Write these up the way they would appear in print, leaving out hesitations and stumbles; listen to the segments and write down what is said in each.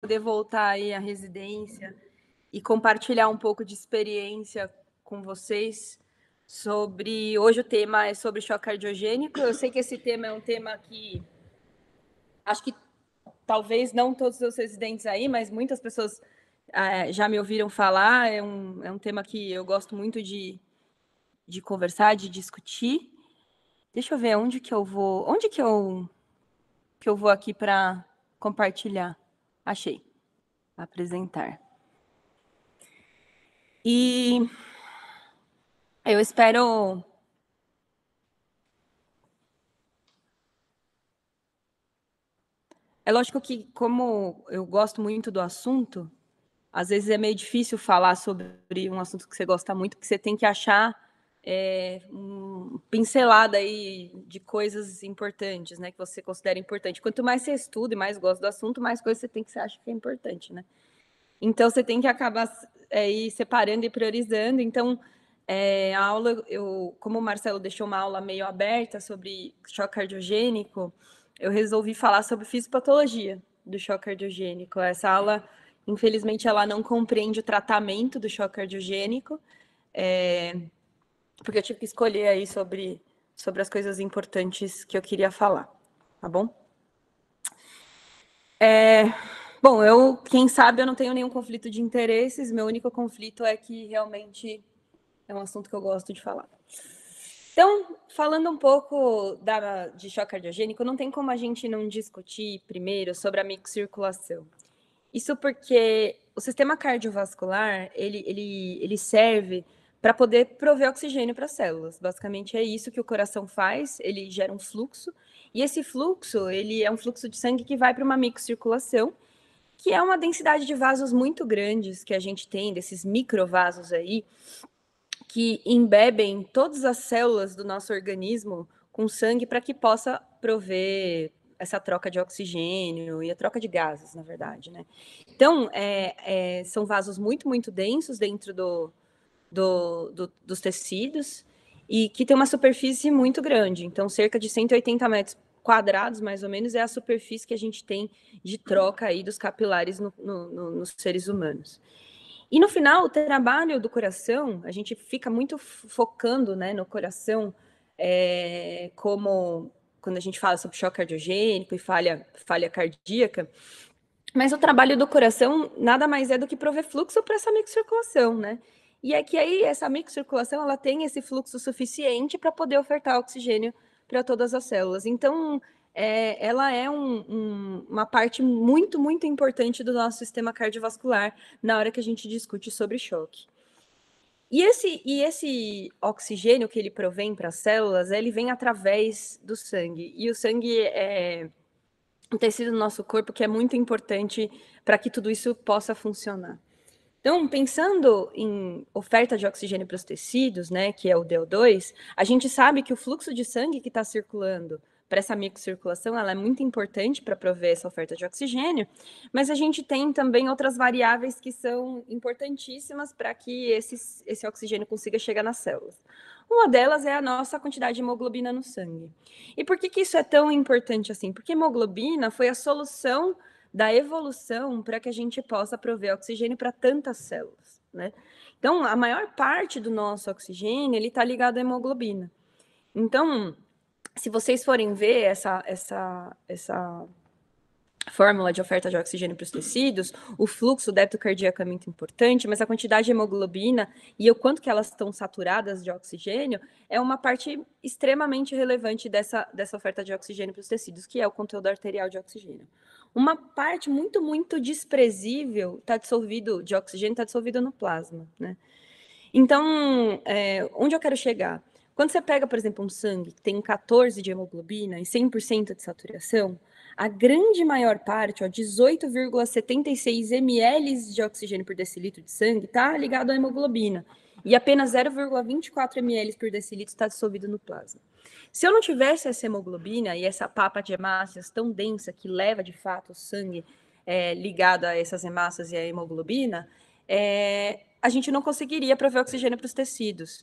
poder voltar aí à residência e compartilhar um pouco de experiência com vocês sobre... Hoje o tema é sobre choque cardiogênico. Eu sei que esse tema é um tema que acho que talvez não todos os residentes aí, mas muitas pessoas já me ouviram falar. É um tema que eu gosto muito de conversar, de discutir. Deixa eu ver onde que eu vou... Onde que eu vou aqui para compartilhar? Achei. Apresentar. E eu espero... É lógico que, como eu gosto muito do assunto, às vezes é meio difícil falar sobre um assunto que você gosta muito, porque você tem que achar pincelada aí de coisas importantes, né, que você considera importante. Quanto mais você estuda e mais gosta do assunto, mais coisas você tem que você acha que é importante, né? Então, você tem que acabar aí separando e priorizando. Então, a aula, como o Marcelo deixou uma aula meio aberta sobre choque cardiogênico, eu resolvi falar sobre fisiopatologia do choque cardiogênico. Essa aula, infelizmente, ela não compreende o tratamento do choque cardiogênico, porque eu tive que escolher aí sobre as coisas importantes que eu queria falar, tá bom? Bom, quem sabe, eu não tenho nenhum conflito de interesses. Meu único conflito é que realmente é um assunto que eu gosto de falar. Então, falando um pouco de choque cardiogênico, não tem como a gente não discutir primeiro sobre a microcirculação. Isso porque o sistema cardiovascular, ele serve para poder prover oxigênio para as células. Basicamente é isso que o coração faz, ele gera um fluxo, e esse fluxo, ele é um fluxo de sangue que vai para uma microcirculação, que é uma densidade de vasos muito grandes que a gente tem, desses microvasos aí, que embebem todas as células do nosso organismo com sangue para que possa prover essa troca de oxigênio e a troca de gases, na verdade, né? Então, são vasos muito, muito densos dentro dos tecidos e que tem uma superfície muito grande. Então, cerca de 180 metros quadrados, mais ou menos, é a superfície que a gente tem de troca aí dos capilares nos seres humanos. E no final, o trabalho do coração, a gente fica muito focando, né, no coração, como quando a gente fala sobre choque cardiogênico e falha cardíaca, mas o trabalho do coração nada mais é do que prover fluxo para essa microcirculação, né? E é que aí essa microcirculação, ela tem esse fluxo suficiente para poder ofertar oxigênio para todas as células. Então, ela é uma parte muito, muito importante do nosso sistema cardiovascular na hora que a gente discute sobre choque. E esse oxigênio que ele provém para as células, ele vem através do sangue. E o sangue é um tecido do nosso corpo que é muito importante para que tudo isso possa funcionar. Então, pensando em oferta de oxigênio para os tecidos, né, que é o DO2, a gente sabe que o fluxo de sangue que está circulando para essa microcirculação, ela é muito importante para prover essa oferta de oxigênio, mas a gente tem também outras variáveis que são importantíssimas para que esse oxigênio consiga chegar nas células. Uma delas é a nossa quantidade de hemoglobina no sangue. E por que isso é tão importante assim? Porque hemoglobina foi a solução da evolução para que a gente possa prover oxigênio para tantas células, né? Então, a maior parte do nosso oxigênio, ele está ligado à hemoglobina. Então, se vocês forem ver essa fórmula de oferta de oxigênio para os tecidos, o fluxo, o débito cardíaco é muito importante, mas a quantidade de hemoglobina e o quanto que elas estão saturadas de oxigênio é uma parte extremamente relevante dessa oferta de oxigênio para os tecidos, que é o conteúdo arterial de oxigênio. Uma parte muito, muito desprezível de oxigênio está dissolvido no plasma, né? Então, onde eu quero chegar? Quando você pega, por exemplo, um sangue que tem 14 de hemoglobina e 100% de saturação, a grande maior parte, 18,76 ml de oxigênio por decilitro de sangue, está ligado à hemoglobina. E apenas 0,24 ml por decilitro está dissolvido no plasma. Se eu não tivesse essa hemoglobina e essa papa de hemácias tão densa que leva, de fato, o sangue ligado a essas hemácias e a hemoglobina, a gente não conseguiria prover oxigênio para os tecidos.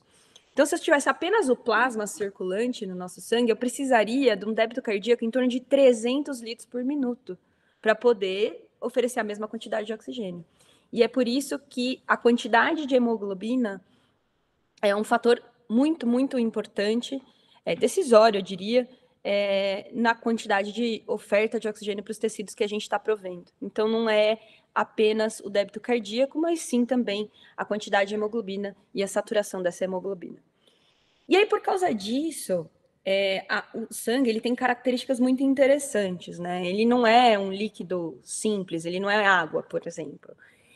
Então, se eu tivesse apenas o plasma circulante no nosso sangue, eu precisaria de um débito cardíaco em torno de 300 litros por minuto para poder oferecer a mesma quantidade de oxigênio. E é por isso que a quantidade de hemoglobina é um fator muito, muito importante, decisório, eu diria, na quantidade de oferta de oxigênio para os tecidos que a gente está provendo. Então, não é apenas o débito cardíaco, mas sim também a quantidade de hemoglobina e a saturação dessa hemoglobina. E aí, por causa disso, o sangue ele tem características muito interessantes, né? Ele não é um líquido simples, ele não é água, por exemplo.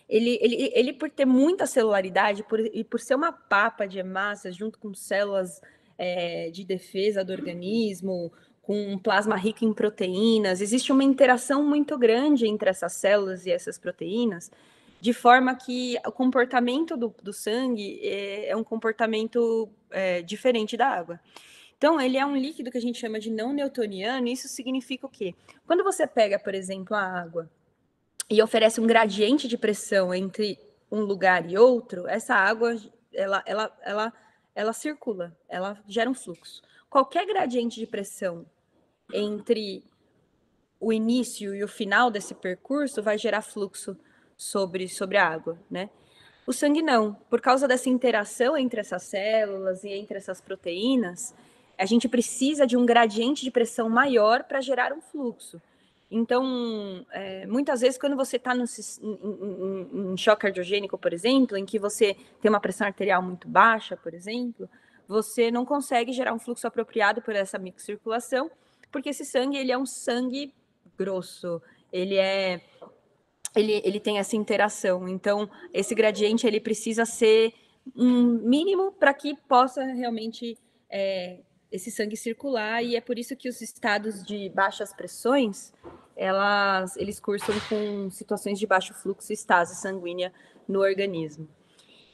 Ele por ter muita celularidade e por ser uma papa de hemácias junto com células de defesa do organismo, com um plasma rico em proteínas, existe uma interação muito grande entre essas células e essas proteínas, de forma que o comportamento do sangue é um comportamento diferente da água. Então, ele é um líquido que a gente chama de não newtoniano, e isso significa o quê? Quando você pega, por exemplo, a água e oferece um gradiente de pressão entre um lugar e outro, essa água, ela circula, ela gera um fluxo. Qualquer gradiente de pressão entre o início e o final desse percurso vai gerar fluxo sobre a água, né? O sangue não. Por causa dessa interação entre essas células e entre essas proteínas, a gente precisa de um gradiente de pressão maior para gerar um fluxo. Então, muitas vezes, quando você está em choque cardiogênico, por exemplo, em que você tem uma pressão arterial muito baixa, por exemplo, você não consegue gerar um fluxo apropriado por essa microcirculação, porque esse sangue ele é um sangue grosso, ele tem essa interação. Então, esse gradiente ele precisa ser um mínimo para que possa realmente esse sangue circular, e é por isso que os estados de baixas pressões, eles cursam com situações de baixo fluxo e estase sanguínea no organismo.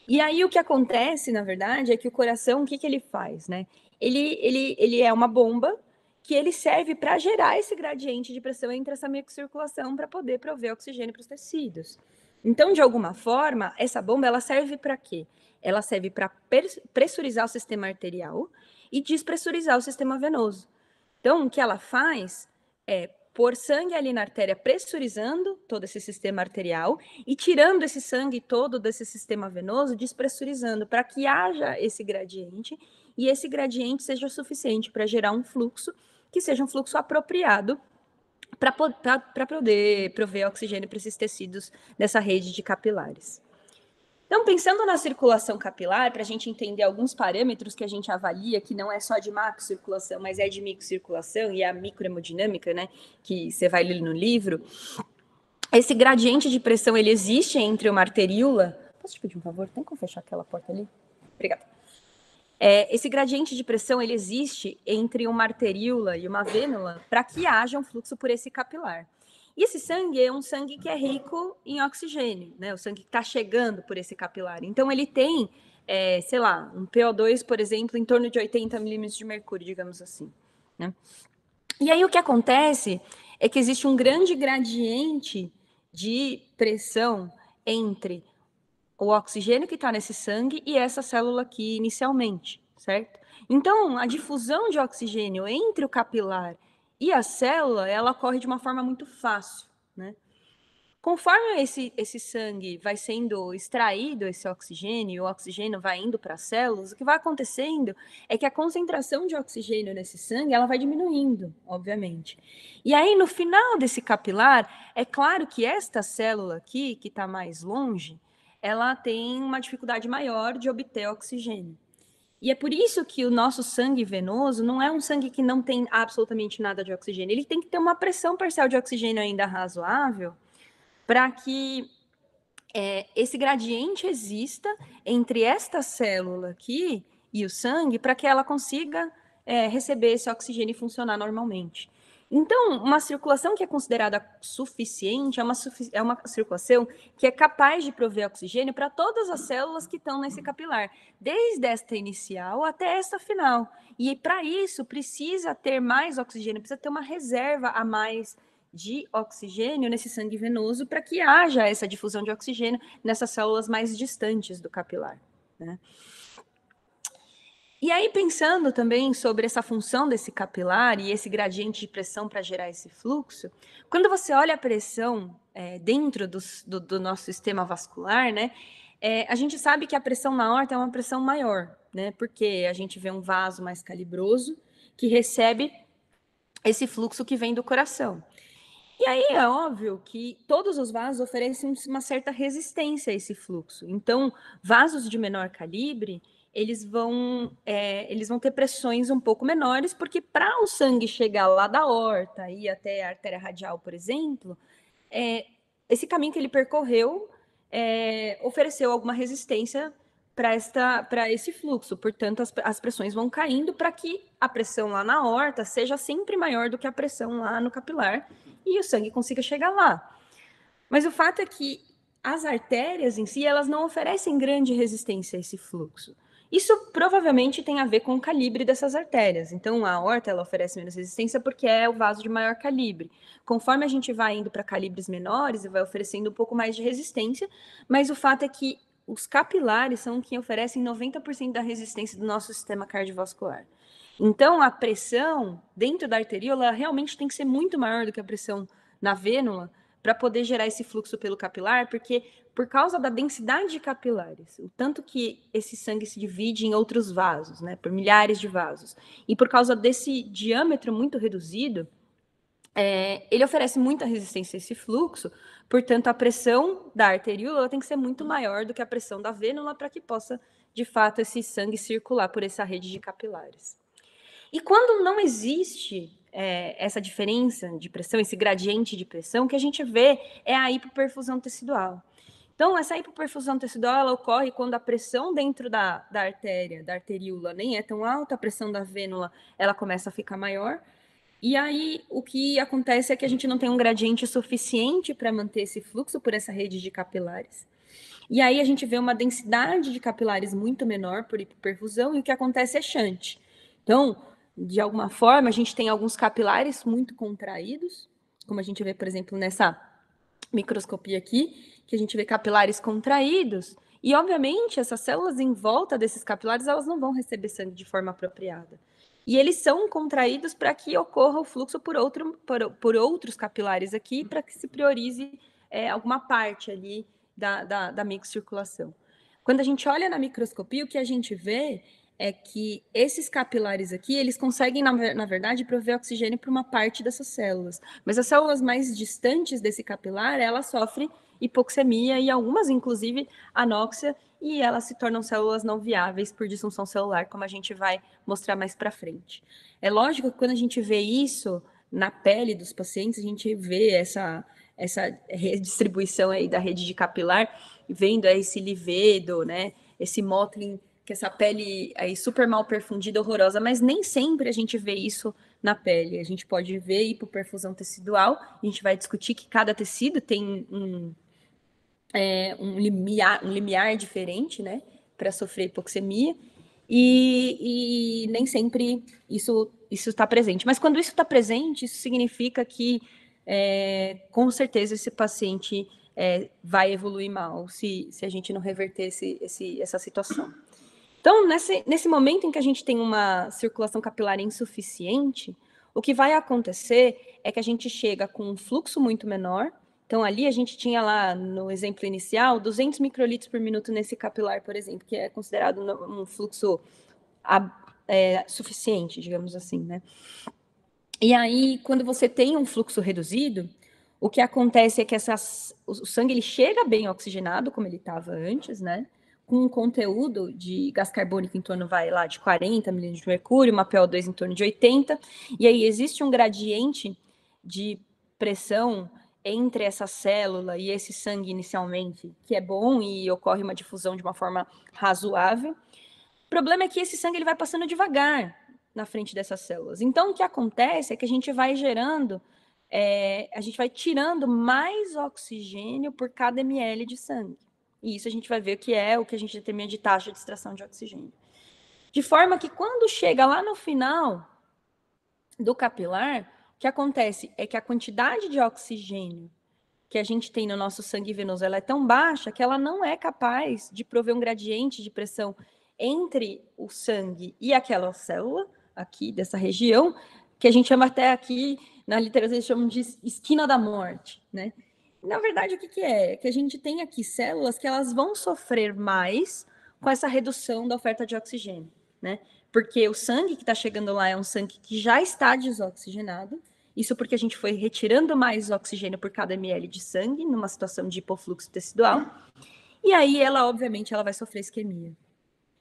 E aí o que acontece, na verdade, é que o coração, o que ele faz, né? Ele é uma bomba que ele serve para gerar esse gradiente de pressão entre essa microcirculação para poder prover oxigênio para os tecidos. Então, de alguma forma, essa bomba ela serve para quê? Ela serve para pressurizar o sistema arterial e despressurizar o sistema venoso. Então, o que ela faz é pôr sangue ali na artéria, pressurizando todo esse sistema arterial e tirando esse sangue todo desse sistema venoso, despressurizando, para que haja esse gradiente e esse gradiente seja suficiente para gerar um fluxo que seja um fluxo apropriado para poder prover oxigênio para esses tecidos dessa rede de capilares. Então, pensando na circulação capilar, para a gente entender alguns parâmetros que a gente avalia, que não é só de macrocirculação, mas é de microcirculação, e a microhemodinâmica, né, que você vai ler no livro, esse gradiente de pressão, ele existe entre uma arteríola... Posso te pedir um favor? Tem como fechar aquela porta ali? Obrigada. Esse gradiente de pressão, ele existe entre uma arteríola e uma vênula para que haja um fluxo por esse capilar. E esse sangue é um sangue que é rico em oxigênio, né? O sangue que está chegando por esse capilar. Então, ele tem, sei lá, um PO2, por exemplo, em torno de 80 milímetros de mercúrio, digamos assim, né? E aí, o que acontece é que existe um grande gradiente de pressão entre o oxigênio que está nesse sangue e essa célula aqui inicialmente, certo? Então, a difusão de oxigênio entre o capilar e a célula, ela ocorre de uma forma muito fácil, né? Conforme esse sangue vai sendo extraído, esse oxigênio, e o oxigênio vai indo para as células, o que vai acontecendo é que a concentração de oxigênio nesse sangue, ela vai diminuindo, obviamente. E aí, no final desse capilar, é claro que esta célula aqui, que está mais longe, ela tem uma dificuldade maior de obter oxigênio. E é por isso que o nosso sangue venoso não é um sangue que não tem absolutamente nada de oxigênio. Ele tem que ter uma pressão parcial de oxigênio ainda razoável para que esse gradiente exista entre esta célula aqui e o sangue, para que ela consiga receber esse oxigênio e funcionar normalmente. Então, uma circulação que é considerada suficiente é uma circulação que é capaz de prover oxigênio para todas as células que estão nesse capilar, desde esta inicial até esta final. E para isso, precisa ter mais oxigênio, precisa ter uma reserva a mais de oxigênio nesse sangue venoso para que haja essa difusão de oxigênio nessas células mais distantes do capilar, né? E aí, pensando também sobre essa função desse capilar e esse gradiente de pressão para gerar esse fluxo, quando você olha a pressão dentro do nosso sistema vascular, né? A gente sabe que a pressão na aorta é uma pressão maior, né? Porque a gente vê um vaso mais calibroso que recebe esse fluxo que vem do coração. E aí é óbvio que todos os vasos oferecem uma certa resistência a esse fluxo. Então, vasos de menor calibre, eles vão ter pressões um pouco menores, porque para o sangue chegar lá da aorta e até a artéria radial, por exemplo, esse caminho que ele percorreu ofereceu alguma resistência para esse fluxo. Portanto, as pressões vão caindo para que a pressão lá na aorta seja sempre maior do que a pressão lá no capilar e o sangue consiga chegar lá. Mas o fato é que as artérias em si, elas não oferecem grande resistência a esse fluxo. Isso provavelmente tem a ver com o calibre dessas artérias. Então, a aorta ela oferece menos resistência porque é o vaso de maior calibre. Conforme a gente vai indo para calibres menores, vai oferecendo um pouco mais de resistência, mas o fato é que os capilares são quem oferecem 90% da resistência do nosso sistema cardiovascular. Então, a pressão dentro da arteríola realmente tem que ser muito maior do que a pressão na vênula para poder gerar esse fluxo pelo capilar, porque por causa da densidade de capilares, o tanto que esse sangue se divide em outros vasos, né, por milhares de vasos, e por causa desse diâmetro muito reduzido, ele oferece muita resistência a esse fluxo, portanto, a pressão da arteríola tem que ser muito maior do que a pressão da vênula para que possa, de fato, esse sangue circular por essa rede de capilares. E quando não existe essa diferença de pressão, esse gradiente de pressão, o que a gente vê é a hipoperfusão tecidual. Então, essa hipoperfusão tecidual ela ocorre quando a pressão dentro da artéria, da arteríola, nem é tão alta, a pressão da vênula ela começa a ficar maior. E aí, o que acontece é que a gente não tem um gradiente suficiente para manter esse fluxo por essa rede de capilares. E aí, a gente vê uma densidade de capilares muito menor por hipoperfusão, e o que acontece é shunt. Então, de alguma forma, a gente tem alguns capilares muito contraídos, como a gente vê, por exemplo, nessa microscopia aqui, que a gente vê capilares contraídos, e obviamente essas células em volta desses capilares, elas não vão receber sangue de forma apropriada. E eles são contraídos para que ocorra o fluxo por outros capilares aqui, para que se priorize alguma parte ali da microcirculação. Quando a gente olha na microscopia, o que a gente vê é que esses capilares aqui, eles conseguem, na verdade, prover oxigênio para uma parte dessas células. Mas as células mais distantes desse capilar, elas sofrem hipoxemia e algumas, inclusive, anóxia, e elas se tornam células não viáveis por disfunção celular, como a gente vai mostrar mais para frente. É lógico que quando a gente vê isso na pele dos pacientes, a gente vê essa redistribuição aí da rede de capilar, vendo esse livedo, né, esse mottling, que essa pele aí super mal perfundida, horrorosa, mas nem sempre a gente vê isso na pele. A gente pode ver hipoperfusão tecidual, a gente vai discutir que cada tecido tem um limiar diferente, né, para sofrer hipoxemia, e nem sempre isso está presente. Mas quando isso está presente, isso significa que, com certeza, esse paciente vai evoluir mal se a gente não reverter essa situação. Então, nesse momento em que a gente tem uma circulação capilar insuficiente, o que vai acontecer é que a gente chega com um fluxo muito menor. Então, ali a gente tinha lá, no exemplo inicial, 200 microlitros por minuto nesse capilar, por exemplo, que é considerado um fluxo suficiente, digamos assim, né? E aí, quando você tem um fluxo reduzido, o que acontece é que o sangue ele chega bem oxigenado, como ele estava antes, né? Com um conteúdo de gás carbônico em torno, de 40 milímetros de mercúrio, uma PO2 em torno de 80, e aí existe um gradiente de pressão entre essa célula e esse sangue inicialmente, que é bom e ocorre uma difusão de uma forma razoável. O problema é que esse sangue ele vai passando devagar na frente dessas células. Então, o que acontece é que a gente vai gerando, a gente vai tirando mais oxigênio por cada ml de sangue. E isso a gente vai ver o que a gente determina de taxa de extração de oxigênio. De forma que quando chega lá no final do capilar, o que acontece é que a quantidade de oxigênio que a gente tem no nosso sangue venoso ela é tão baixa que ela não é capaz de prover um gradiente de pressão entre o sangue e aquela célula aqui dessa região, que a gente chama até aqui na literatura, eles chamam de esquina da morte, né? Na verdade, o que que é? Que a gente tem aqui células que elas vão sofrer mais com essa redução da oferta de oxigênio, né? Porque o sangue que está chegando lá é um sangue que já está desoxigenado. Isso porque a gente foi retirando mais oxigênio por cada ml de sangue numa situação de hipofluxo tecidual. E aí ela, obviamente, ela vai sofrer isquemia.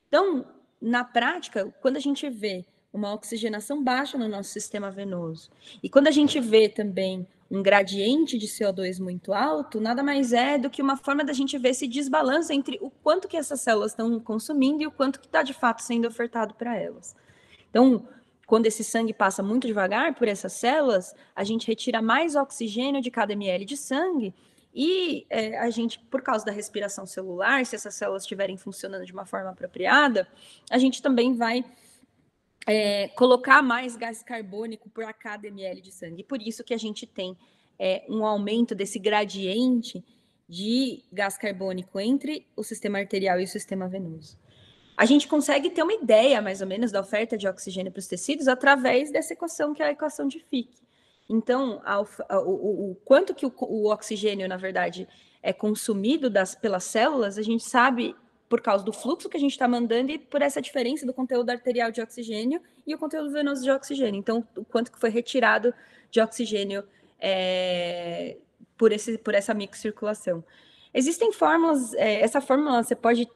Então, na prática, quando a gente vê uma oxigenação baixa no nosso sistema venoso e quando a gente vê também um gradiente de CO2 muito alto, nada mais é do que uma forma da gente ver esse desbalanço entre o quanto que essas células estão consumindo e o quanto que está de fato sendo ofertado para elas. Então, quando esse sangue passa muito devagar por essas células, a gente retira mais oxigênio de cada ml de sangue e a gente, por causa da respiração celular, se essas células estiverem funcionando de uma forma apropriada, a gente também vai colocar mais gás carbônico por cada ml de sangue. Por isso que a gente tem um aumento desse gradiente de gás carbônico entre o sistema arterial e o sistema venoso. A gente consegue ter uma ideia, mais ou menos, da oferta de oxigênio para os tecidos através dessa equação, que é a equação de Fick. Então, o quanto que o oxigênio, na verdade, é consumido pelas células, a gente sabe por causa do fluxo que a gente está mandando e por essa diferença do conteúdo arterial de oxigênio e o conteúdo venoso de oxigênio. Então, o quanto que foi retirado de oxigênio por essa microcirculação. Existem fórmulas, essa fórmula você pode,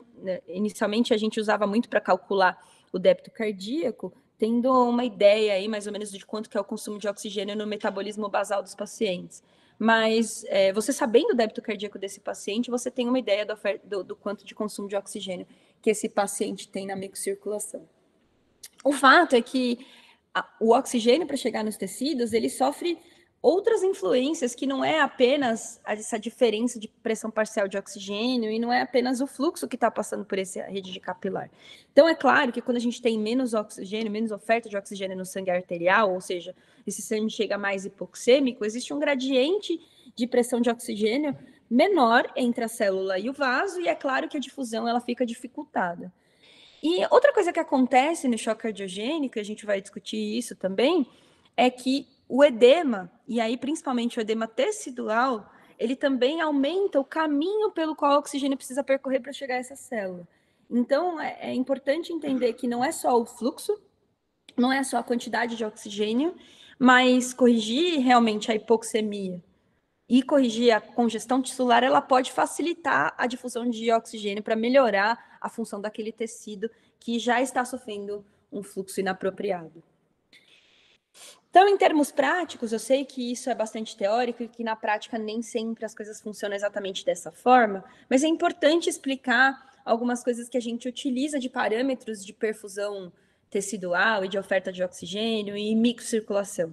inicialmente a gente usava muito para calcular o débito cardíaco, tendo uma ideia aí mais ou menos de quanto que é o consumo de oxigênio no metabolismo basal dos pacientes. Mas você sabendo o débito cardíaco desse paciente, você tem uma ideia do quanto de consumo de oxigênio que esse paciente tem na microcirculação. O fato é que o oxigênio, para chegar nos tecidos, ele sofre outras influências que não é apenas essa diferença de pressão parcial de oxigênio e não é apenas o fluxo que está passando por essa rede de capilar. Então, é claro que quando a gente tem menos oxigênio, menos oferta de oxigênio no sangue arterial, ou seja, esse sangue chega mais hipoxêmico, existe um gradiente de pressão de oxigênio menor entre a célula e o vaso, e é claro que a difusão ela fica dificultada. E outra coisa que acontece no choque cardiogênico, a gente vai discutir isso também, é que o edema, e aí principalmente o edema tecidual, ele também aumenta o caminho pelo qual o oxigênio precisa percorrer para chegar a essa célula. Então, é importante entender que não é só o fluxo, não é só a quantidade de oxigênio, mas corrigir realmente a hipoxemia e corrigir a congestão tisular, ela pode facilitar a difusão de oxigênio para melhorar a função daquele tecido que já está sofrendo um fluxo inapropriado. Então, em termos práticos, eu sei que isso é bastante teórico e que na prática nem sempre as coisas funcionam exatamente dessa forma, mas é importante explicar algumas coisas que a gente utiliza de parâmetros de perfusão tecidual e de oferta de oxigênio e microcirculação.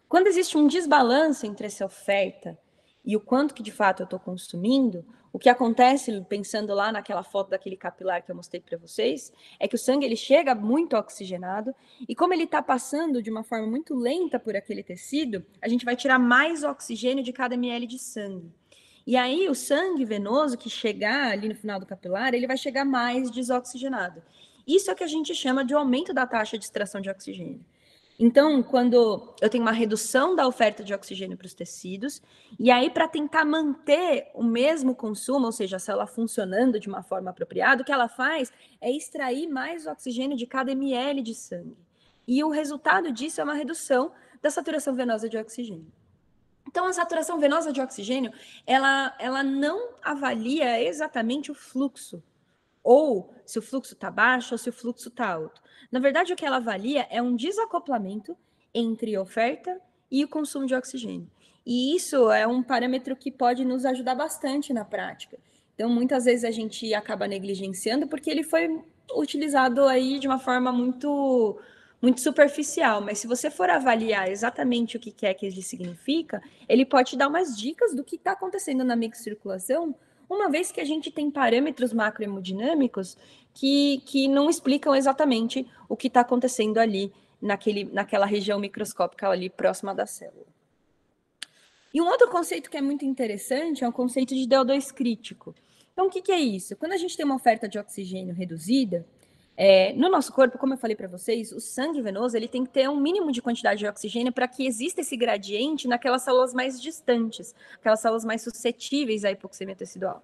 Quando existe um desbalanço entre essa oferta e o quanto que de fato eu estou consumindo, o que acontece, pensando lá naquela foto daquele capilar que eu mostrei para vocês, é que o sangue ele chega muito oxigenado e como ele está passando de uma forma muito lenta por aquele tecido, a gente vai tirar mais oxigênio de cada ml de sangue. E aí o sangue venoso que chegar ali no final do capilar, ele vai chegar mais desoxigenado. Isso é o que a gente chama de aumento da taxa de extração de oxigênio. Então, quando eu tenho uma redução da oferta de oxigênio para os tecidos, e aí para tentar manter o mesmo consumo, ou seja, a célula funcionando de uma forma apropriada, o que ela faz é extrair mais oxigênio de cada ml de sangue. E o resultado disso é uma redução da saturação venosa de oxigênio. Então, a saturação venosa de oxigênio, ela não avalia exatamente o fluxo, ou se o fluxo está baixo ou se o fluxo está alto. Na verdade, o que ela avalia é um desacoplamento entre oferta e o consumo de oxigênio. E isso é um parâmetro que pode nos ajudar bastante na prática. Então, muitas vezes a gente acaba negligenciando porque ele foi utilizado aí de uma forma muito superficial, mas se você for avaliar exatamente o que é que ele significa, ele pode te dar umas dicas do que está acontecendo na microcirculação, uma vez que a gente tem parâmetros macrohemodinâmicos que não explicam exatamente o que está acontecendo ali naquela região microscópica ali próxima da célula. E um outro conceito que é muito interessante é o conceito de DO2 crítico. Então, o que é isso? Quando a gente tem uma oferta de oxigênio reduzida, No nosso corpo, como eu falei para vocês, o sangue venoso ele tem que ter um mínimo de quantidade de oxigênio para que exista esse gradiente naquelas células mais distantes, aquelas células mais suscetíveis à hipoxemia tecidual.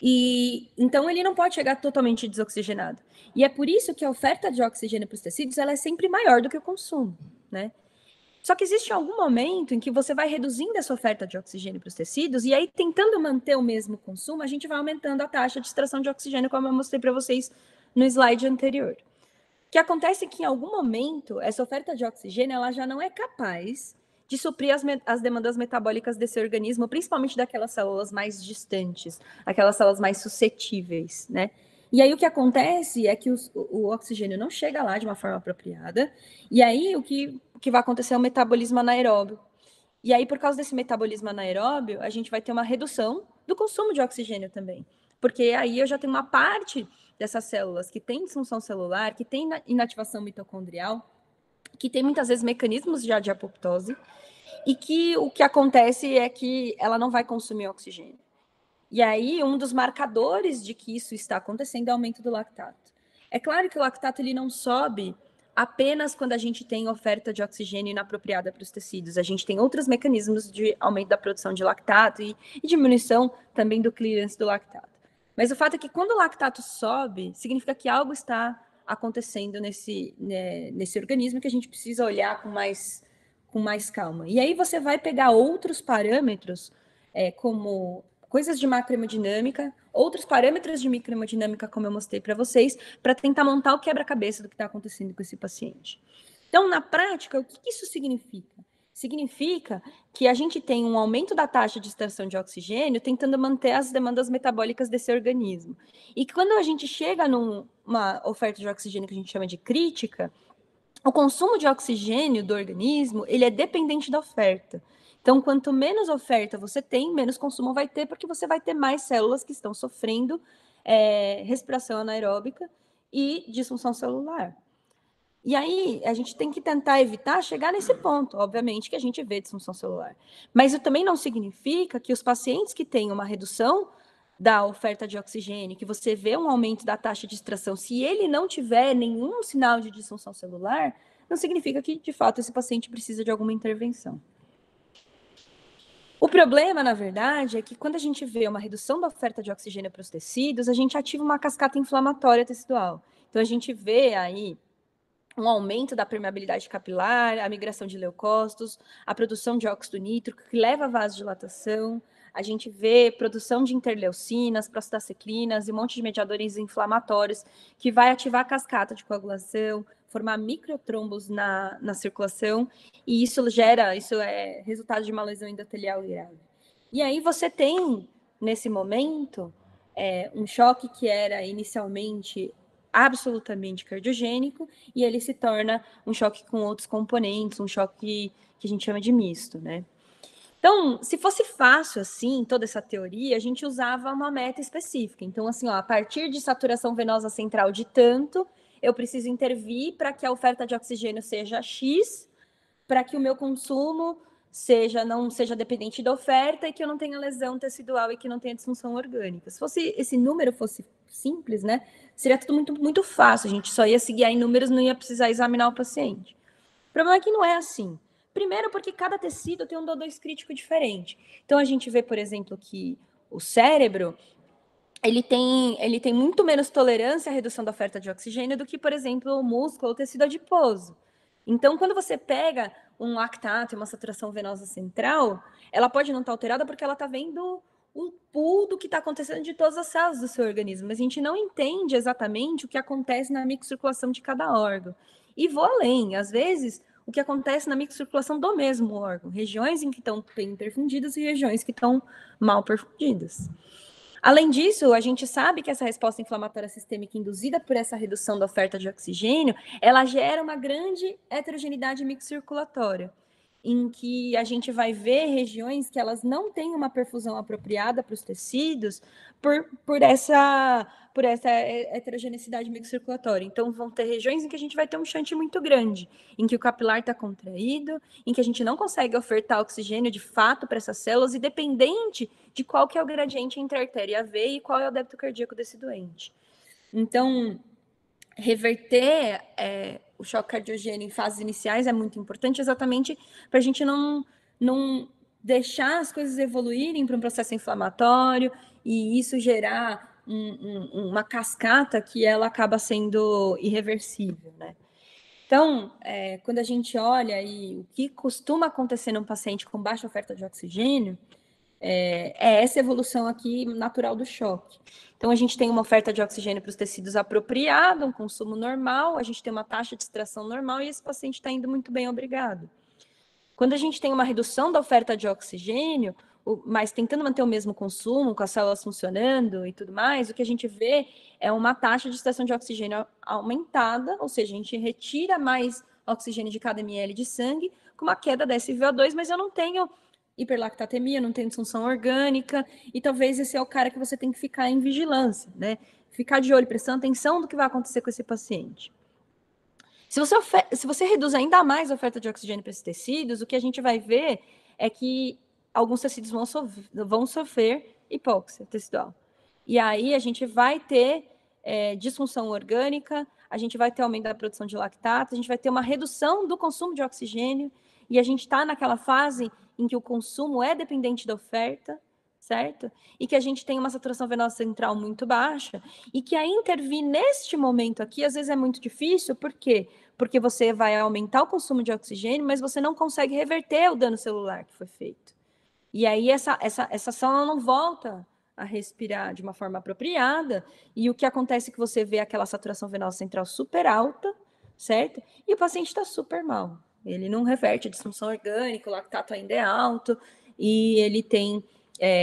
E então ele não pode chegar totalmente desoxigenado. E é por isso que a oferta de oxigênio para os tecidos ela é sempre maior do que o consumo, né? Só que existe algum momento em que você vai reduzindo essa oferta de oxigênio para os tecidos, e aí, tentando manter o mesmo consumo, a gente vai aumentando a taxa de extração de oxigênio, como eu mostrei para vocês no slide anterior. O que acontece é que, em algum momento, essa oferta de oxigênio ela já não é capaz de suprir as demandas metabólicas desse organismo, principalmente daquelas células mais distantes, aquelas células mais suscetíveis, né? E aí o que acontece é que o oxigênio não chega lá de uma forma apropriada, e aí o que vai acontecer é o metabolismo anaeróbio. E aí, por causa desse metabolismo anaeróbio, a gente vai ter uma redução do consumo de oxigênio também. Porque aí eu já tenho uma parte dessas células que tem disfunção celular, que tem inativação mitocondrial, que tem muitas vezes mecanismos já de apoptose, e que o que acontece é que ela não vai consumir oxigênio. E aí, um dos marcadores de que isso está acontecendo é o aumento do lactato. É claro que o lactato ele não sobe apenas quando a gente tem oferta de oxigênio inapropriada para os tecidos. A gente tem outros mecanismos de aumento da produção de lactato e diminuição também do clearance do lactato. Mas o fato é que quando o lactato sobe, significa que algo está acontecendo nesse organismo que a gente precisa olhar com mais calma. E aí você vai pegar outros parâmetros, como coisas de macrohemodinâmica, outros parâmetros de microhemodinâmica, como eu mostrei para vocês, para tentar montar o quebra-cabeça do que está acontecendo com esse paciente. Então, na prática, o que isso significa? Significa que a gente tem um aumento da taxa de extração de oxigênio tentando manter as demandas metabólicas desse organismo. E que quando a gente chega numa oferta de oxigênio que a gente chama de crítica, o consumo de oxigênio do organismo, ele é dependente da oferta. Então, quanto menos oferta você tem, menos consumo vai ter, porque você vai ter mais células que estão sofrendo respiração anaeróbica e disfunção celular. E aí, a gente tem que tentar evitar chegar nesse ponto, obviamente, que a gente vê disfunção celular. Mas isso também não significa que os pacientes que têm uma redução da oferta de oxigênio, que você vê um aumento da taxa de extração, se ele não tiver nenhum sinal de disfunção celular, não significa que, de fato, esse paciente precisa de alguma intervenção. O problema, na verdade, é que quando a gente vê uma redução da oferta de oxigênio para os tecidos, a gente ativa uma cascata inflamatória tecidual. Então, a gente vê aí um aumento da permeabilidade capilar, a migração de leucócitos, a produção de óxido nítrico, que leva a vasodilatação. A gente vê produção de interleucinas, prostaciclinas e um monte de mediadores inflamatórios que vai ativar a cascata de coagulação, formar microtrombos na circulação, e isso é resultado de uma lesão endotelial grave. E aí você tem, nesse momento, um choque que era inicialmente absolutamente cardiogênico, e ele se torna um choque com outros componentes, um choque que a gente chama de misto, né? Então, se fosse fácil assim, toda essa teoria, a gente usava uma meta específica. Então, assim, ó, a partir de saturação venosa central de tanto, eu preciso intervir para que a oferta de oxigênio seja X, para que o meu consumo não seja dependente da oferta e que eu não tenha lesão tecidual e que não tenha disfunção orgânica. Se fosse esse número fosse simples, né, seria tudo muito, muito fácil. A gente só ia seguir em números, não ia precisar examinar o paciente. O problema é que não é assim. Primeiro, porque cada tecido tem um DO2 crítico diferente. Então, a gente vê, por exemplo, que o cérebro ele tem muito menos tolerância à redução da oferta de oxigênio do que, por exemplo, o músculo ou o tecido adiposo. Então, quando você pega um lactato e uma saturação venosa central, ela pode não estar alterada porque ela está vendo um pool do que está acontecendo de todas as células do seu organismo, mas a gente não entende exatamente o que acontece na microcirculação de cada órgão. E vou além, às vezes, o que acontece na microcirculação do mesmo órgão, regiões em que estão bem perfundidas e regiões que estão mal perfundidas. Além disso, a gente sabe que essa resposta inflamatória sistêmica induzida por essa redução da oferta de oxigênio, ela gera uma grande heterogeneidade microcirculatória, em que a gente vai ver regiões que elas não têm uma perfusão apropriada para os tecidos por essa heterogeneidade microcirculatória. Então, vão ter regiões em que a gente vai ter um shunt muito grande, em que o capilar está contraído, em que a gente não consegue ofertar oxigênio de fato para essas células, e dependente de qual que é o gradiente entre a artéria e a veia e qual é o débito cardíaco desse doente. Então, reverter o choque cardiogênico em fases iniciais é muito importante, exatamente para a gente não deixar as coisas evoluírem para um processo inflamatório e isso gerar uma cascata que ela acaba sendo irreversível, né? Então, quando a gente olha aí o que costuma acontecer num paciente com baixa oferta de oxigênio, é essa evolução aqui natural do choque. Então, a gente tem uma oferta de oxigênio para os tecidos apropriada, um consumo normal, a gente tem uma taxa de extração normal e esse paciente está indo muito bem, obrigado. Quando a gente tem uma redução da oferta de oxigênio, mas tentando manter o mesmo consumo, com as células funcionando e tudo mais, o que a gente vê é uma taxa de extração de oxigênio aumentada, ou seja, a gente retira mais oxigênio de cada ml de sangue, com uma queda da SVO2, mas eu não tenho hiperlactatemia, não tenho disfunção orgânica, e talvez esse é o cara que você tem que ficar em vigilância, né? Ficar de olho, prestando atenção do que vai acontecer com esse paciente. Se você reduz ainda mais a oferta de oxigênio para esses tecidos, o que a gente vai ver é que alguns tecidos vão sofrer hipóxia tecidual. E aí a gente vai ter disfunção orgânica, a gente vai ter aumento da produção de lactato, a gente vai ter uma redução do consumo de oxigênio, e a gente está naquela fase em que o consumo é dependente da oferta, certo? E que a gente tem uma saturação venosa central muito baixa, e que a intervir neste momento aqui, às vezes é muito difícil, por quê? Porque você vai aumentar o consumo de oxigênio, mas você não consegue reverter o dano celular que foi feito. E aí essa célula não volta a respirar de uma forma apropriada, e o que acontece é que você vê aquela saturação venosa central super alta, certo? E o paciente está super mal. Ele não reverte a disfunção orgânica, o lactato ainda é alto, e ele tem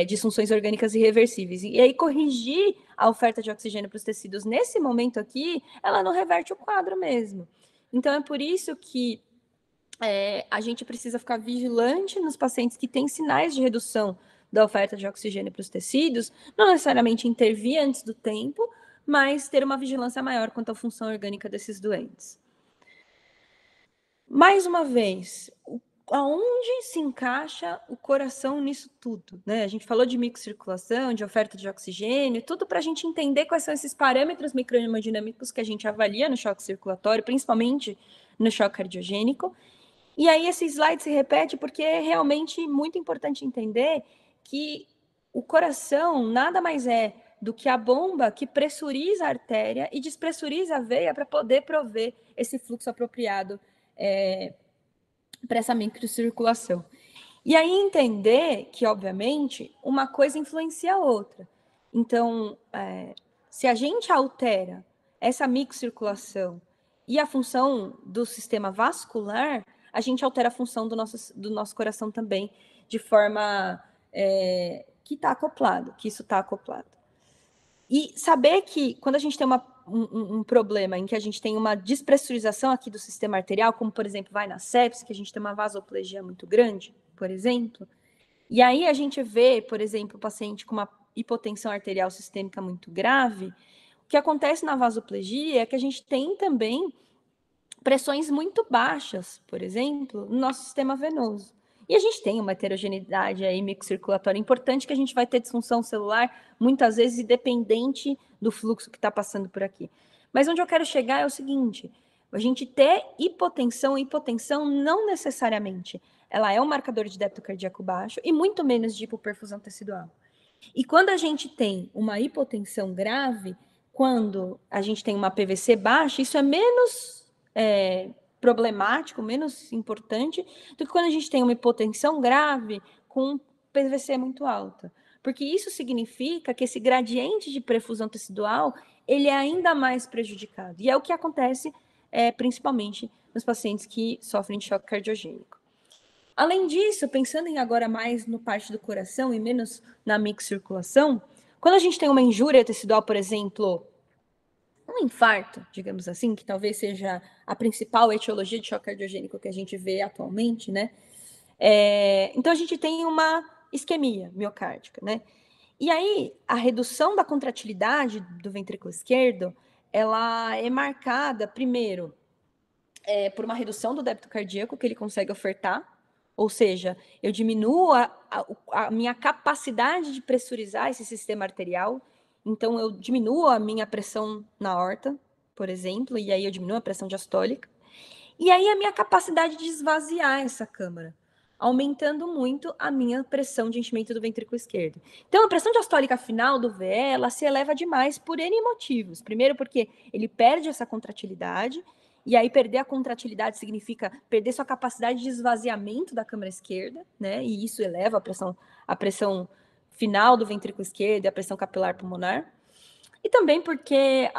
disfunções orgânicas irreversíveis. E aí, corrigir a oferta de oxigênio para os tecidos nesse momento aqui, ela não reverte o quadro mesmo. Então, é por isso que a gente precisa ficar vigilante nos pacientes que têm sinais de redução da oferta de oxigênio para os tecidos, não necessariamente intervir antes do tempo, mas ter uma vigilância maior quanto à função orgânica desses doentes. Mais uma vez, aonde se encaixa o coração nisso tudo, né? A gente falou de microcirculação, de oferta de oxigênio, tudo para a gente entender quais são esses parâmetros microhemodinâmicos que a gente avalia no choque circulatório, principalmente no choque cardiogênico. E aí esse slide se repete porque é realmente muito importante entender que o coração nada mais é do que a bomba que pressuriza a artéria e despressuriza a veia para poder prover esse fluxo apropriado para essa microcirculação. E aí entender que, obviamente, uma coisa influencia a outra. Então, se a gente altera essa microcirculação e a função do sistema vascular, a gente altera a função do nosso coração também, de forma que está acoplado, que isso está acoplado. E saber que quando a gente tem um problema em que a gente tem uma despressurização aqui do sistema arterial, como, por exemplo, vai na sepse, que a gente tem uma vasoplegia muito grande, por exemplo, e aí a gente vê, por exemplo, o paciente com uma hipotensão arterial sistêmica muito grave, o que acontece na vasoplegia é que a gente tem também pressões muito baixas, por exemplo, no nosso sistema venoso. E a gente tem uma heterogeneidade aí microcirculatória importante que a gente vai ter disfunção celular, muitas vezes independente do fluxo que está passando por aqui. Mas onde eu quero chegar é o seguinte, a gente ter hipotensão não necessariamente, ela é um marcador de débito cardíaco baixo e muito menos de hipoperfusão tecidual. E quando a gente tem uma hipotensão grave, quando a gente tem uma PVC baixa, isso é menos problemático, menos importante, do que quando a gente tem uma hipotensão grave com PVC muito alta. Porque isso significa que esse gradiente de perfusão tecidual, ele é ainda mais prejudicado. E é o que acontece principalmente nos pacientes que sofrem de choque cardiogênico. Além disso, pensando em agora mais no parte do coração e menos na microcirculação, quando a gente tem uma injúria tecidual, por exemplo, um infarto, digamos assim, que talvez seja a principal etiologia de choque cardiogênico que a gente vê atualmente, né? Então a gente tem uma isquemia miocárdica, né? E aí a redução da contratilidade do ventrículo esquerdo, ela é marcada primeiro por uma redução do débito cardíaco que ele consegue ofertar, ou seja, eu diminuo a minha capacidade de pressurizar esse sistema arterial, então eu diminuo a minha pressão na aorta, por exemplo, e aí eu diminuo a pressão diastólica. E aí a minha capacidade de esvaziar essa câmara, aumentando muito a minha pressão de enchimento do ventrículo esquerdo. Então, a pressão diastólica final do VE, ela se eleva demais por N motivos. Primeiro, porque ele perde essa contratilidade, e aí perder a contratilidade significa perder sua capacidade de esvaziamento da câmara esquerda, né? E isso eleva a pressão final do ventrículo esquerdo e a pressão capilar pulmonar. E também porque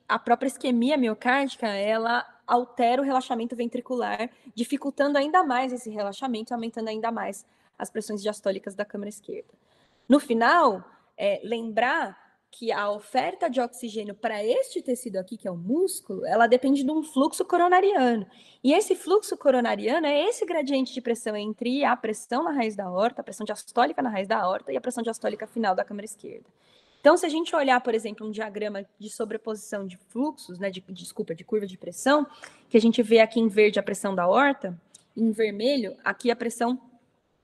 a própria isquemia miocárdica, ela altera o relaxamento ventricular, dificultando ainda mais esse relaxamento, aumentando ainda mais as pressões diastólicas da câmara esquerda. No final, lembrar que a oferta de oxigênio para este tecido aqui, que é o músculo, ela depende de um fluxo coronariano. E esse fluxo coronariano é esse gradiente de pressão entre a pressão na raiz da aorta, a pressão diastólica na raiz da aorta e a pressão diastólica final da câmara esquerda. Então, se a gente olhar, por exemplo, um diagrama de sobreposição de fluxos, né, de curva de pressão, que a gente vê aqui em verde a pressão da aorta, em vermelho, aqui a pressão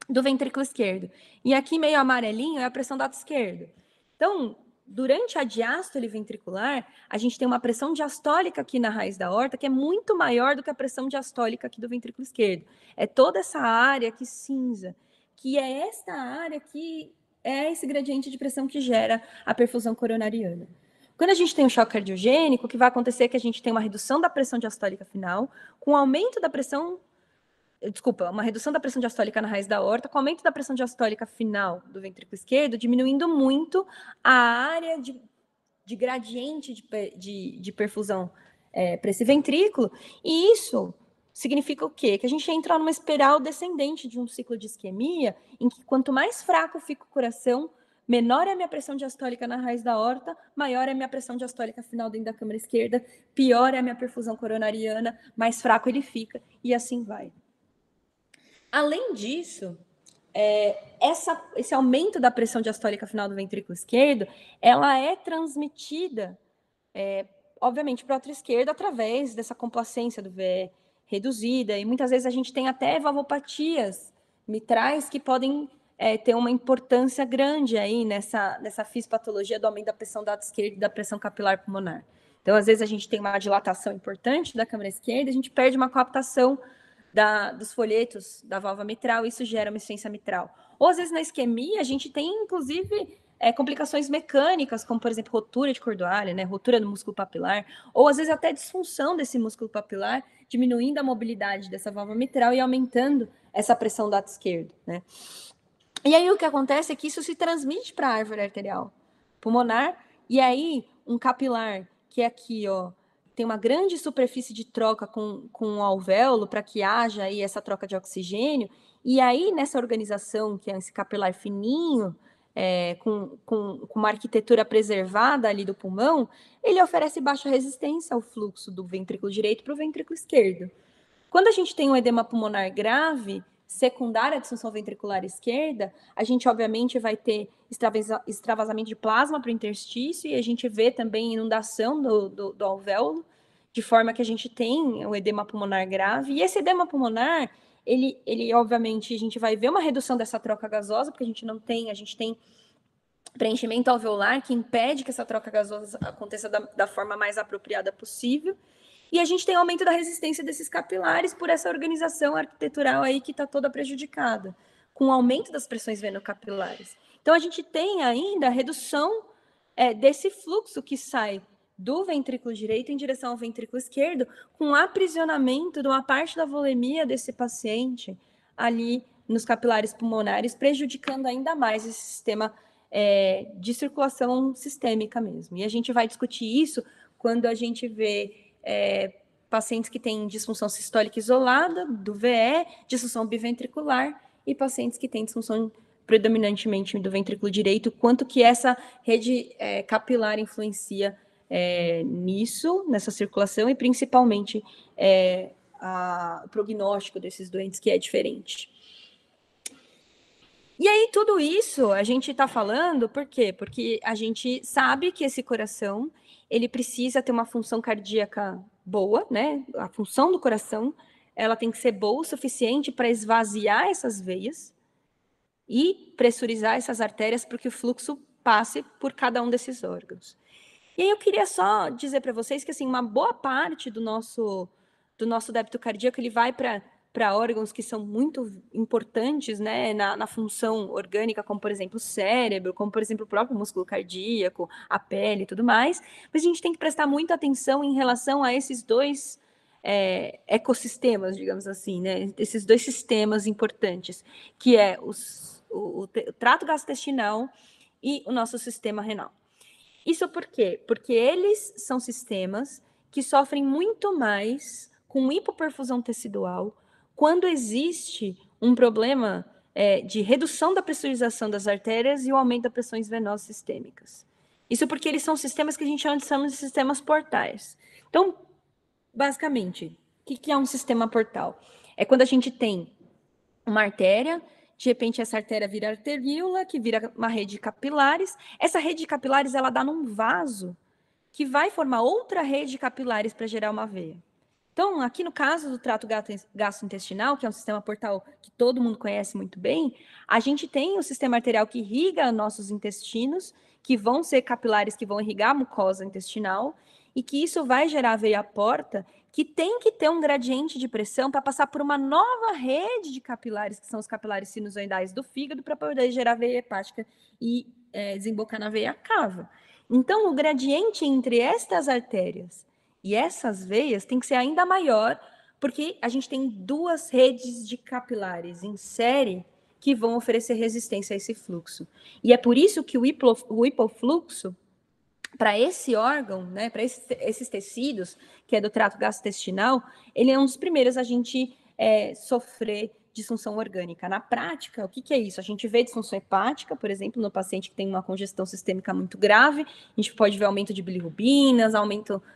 do ventrículo esquerdo. E aqui meio amarelinho é a pressão do ato esquerdo. Então, durante a diástole ventricular, a gente tem uma pressão diastólica aqui na raiz da aorta que é muito maior do que a pressão diastólica aqui do ventrículo esquerdo. É toda essa área aqui cinza, que é esta área que é esse gradiente de pressão que gera a perfusão coronariana. Quando a gente tem um choque cardiogênico, o que vai acontecer é que a gente tem uma redução da pressão diastólica final, com aumento da pressão, uma redução da pressão diastólica na raiz da aorta, com aumento da pressão diastólica final do ventrículo esquerdo, diminuindo muito a área de gradiente de perfusão para esse ventrículo, e isso significa o quê? Que a gente entra numa espiral descendente de um ciclo de isquemia, em que quanto mais fraco fica o coração, menor é a minha pressão diastólica na raiz da aorta, maior é a minha pressão diastólica final dentro da câmara esquerda, pior é a minha perfusão coronariana, mais fraco ele fica, e assim vai. Além disso, esse aumento da pressão diastólica final do ventrículo esquerdo, ela é transmitida, obviamente, para o ato esquerdo através dessa complacência do VE reduzida, e muitas vezes a gente tem até valvopatias mitrais que podem ter uma importância grande aí nessa fisiopatologia do aumento da pressão do ato esquerdo e da pressão capilar pulmonar. Então, às vezes a gente tem uma dilatação importante da câmara esquerda, a gente perde uma coaptação dos folhetos da válvula mitral, isso gera uma insuficiência mitral. Ou, às vezes, na isquemia, a gente tem, inclusive, complicações mecânicas, como, por exemplo, rotura de cordoalha, né, rotura do músculo papilar, ou, às vezes, até disfunção desse músculo papilar, diminuindo a mobilidade dessa válvula mitral e aumentando essa pressão do ato esquerdo, né. E aí, o que acontece é que isso se transmite para a árvore arterial pulmonar, e aí, um capilar, que é aqui, ó, tem uma grande superfície de troca com o alvéolo para que haja aí essa troca de oxigênio, e aí nessa organização, que é esse capilar fininho, com uma arquitetura preservada ali do pulmão, ele oferece baixa resistência ao fluxo do ventrículo direito para o ventrículo esquerdo. Quando a gente tem um edema pulmonar grave, secundária à disfunção ventricular esquerda, a gente obviamente vai ter extravasamento de plasma para o interstício e a gente vê também inundação do alvéolo, de forma que a gente tem o edema pulmonar grave. E esse edema pulmonar, ele obviamente, a gente vai ver uma redução dessa troca gasosa, porque a gente tem preenchimento alveolar que impede que essa troca gasosa aconteça da forma mais apropriada possível. E a gente tem aumento da resistência desses capilares por essa organização arquitetural aí que está toda prejudicada, com o aumento das pressões venocapilares. Então, a gente tem ainda a redução desse fluxo que sai do ventrículo direito em direção ao ventrículo esquerdo, com o aprisionamento de uma parte da volemia desse paciente ali nos capilares pulmonares, prejudicando ainda mais esse sistema de circulação sistêmica mesmo. E a gente vai discutir isso quando a gente vê pacientes que têm disfunção sistólica isolada do VE, disfunção biventricular, e pacientes que têm disfunção predominantemente do ventrículo direito, quanto que essa rede capilar influencia nisso, nessa circulação, e principalmente o prognóstico desses doentes, que é diferente. E aí, tudo isso a gente está falando, por quê? Porque a gente sabe que esse coração, ele precisa ter uma função cardíaca boa, né? A função do coração, ela tem que ser boa o suficiente para esvaziar essas veias e pressurizar essas artérias para que o fluxo passe por cada um desses órgãos. E aí eu queria só dizer para vocês que, assim, uma boa parte do nosso débito cardíaco, ele vai para órgãos que são muito importantes, né, na função orgânica, como, por exemplo, o cérebro, como, por exemplo, o próprio músculo cardíaco, a pele e tudo mais, mas a gente tem que prestar muita atenção em relação a esses dois ecossistemas, digamos assim, né, esses dois sistemas importantes, que é o trato gastrointestinal e o nosso sistema renal. Isso por quê? Porque eles são sistemas que sofrem muito mais com hipoperfusão tecidual quando existe um problema de redução da pressurização das artérias e o aumento das pressões venosas sistêmicas. Isso porque eles são sistemas que a gente chama de sistemas portais. Então, basicamente, o que é um sistema portal? É quando a gente tem uma artéria, de repente essa artéria vira arteríola, que vira uma rede de capilares. Essa rede de capilares, ela dá num vaso que vai formar outra rede de capilares para gerar uma veia. Então, aqui no caso do trato gastrointestinal, que é um sistema portal que todo mundo conhece muito bem, a gente tem o sistema arterial que irriga nossos intestinos, que vão ser capilares que vão irrigar a mucosa intestinal, e que isso vai gerar a veia porta, que tem que ter um gradiente de pressão para passar por uma nova rede de capilares, que são os capilares sinusoidais do fígado, para poder gerar a veia hepática e desembocar na veia cava. Então, o gradiente entre estas artérias e essas veias tem que ser ainda maior, porque a gente tem duas redes de capilares em série que vão oferecer resistência a esse fluxo. E é por isso que o hipofluxo, para esse órgão, né, para esses tecidos, que é do trato gastrointestinal, ele é um dos primeiros a gente sofrer disfunção orgânica. Na prática, o que é isso? A gente vê disfunção hepática, por exemplo, no paciente que tem uma congestão sistêmica muito grave, a gente pode ver aumento de bilirrubinas,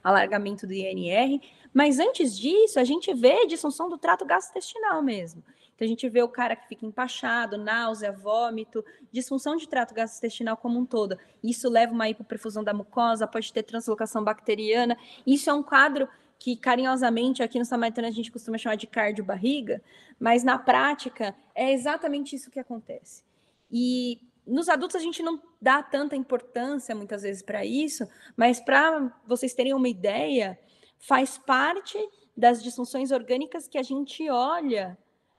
alargamento do INR, mas antes disso, a gente vê disfunção do trato gastrointestinal mesmo. Então, a gente vê o cara que fica empachado, náusea, vômito, disfunção de trato gastrointestinal como um todo. Isso leva a uma hipoperfusão da mucosa, pode ter translocação bacteriana. Isso é um quadro que, carinhosamente, aqui no Samaritano a gente costuma chamar de cardio-barriga, mas na prática é exatamente isso que acontece. E nos adultos a gente não dá tanta importância, muitas vezes, para isso, mas para vocês terem uma ideia, faz parte das disfunções orgânicas que a gente olha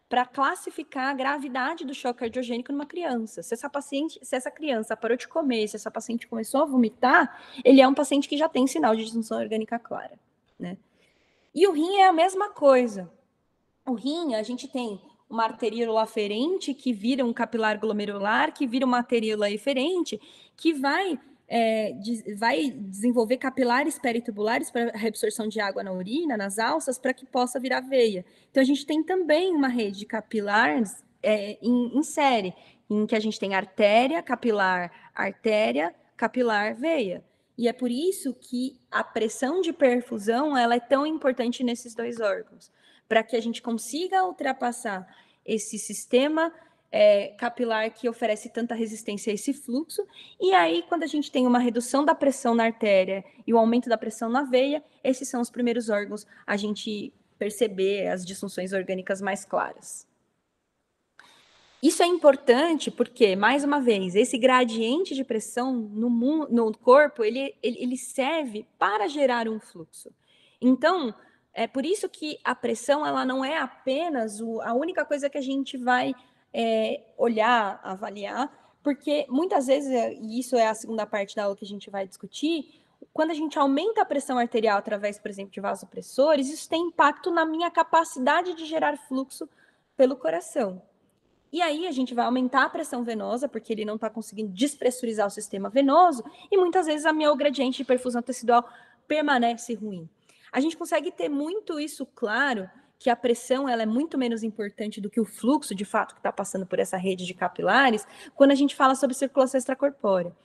para classificar a gravidade do choque cardiogênico numa criança. Se essa criança parou de comer, se essa paciente começou a vomitar, ele é um paciente que já tem sinal de disfunção orgânica clara, né? E o rim é a mesma coisa. O rim, a gente tem uma arteríola aferente que vira um capilar glomerular, que vira uma arteríola eferente, que vai desenvolver capilares peritubulares para reabsorção de água na urina, nas alças, para que possa virar veia. Então, a gente tem também uma rede de capilares em série, em que a gente tem artéria, capilar, veia. E é por isso que a pressão de perfusão ela é tão importante nesses dois órgãos, para que a gente consiga ultrapassar esse sistema capilar que oferece tanta resistência a esse fluxo. E aí, quando a gente tem uma redução da pressão na artéria e o aumento da pressão na veia, esses são os primeiros órgãos a gente perceber as disfunções orgânicas mais claras. Isso é importante porque, mais uma vez, esse gradiente de pressão no corpo, ele serve para gerar um fluxo. Então, é por isso que a pressão ela não é apenas a única coisa que a gente vai olhar, avaliar, porque muitas vezes, e isso é a segunda parte da aula que a gente vai discutir, quando a gente aumenta a pressão arterial através, por exemplo, de vasopressores, isso tem impacto na minha capacidade de gerar fluxo pelo coração. E aí a gente vai aumentar a pressão venosa, porque ele não está conseguindo despressurizar o sistema venoso, e muitas vezes a meu gradiente de perfusão tecidual permanece ruim. A gente consegue ter muito isso claro, que a pressão ela é muito menos importante do que o fluxo, de fato, que está passando por essa rede de capilares, quando a gente fala sobre circulação extracorpórea.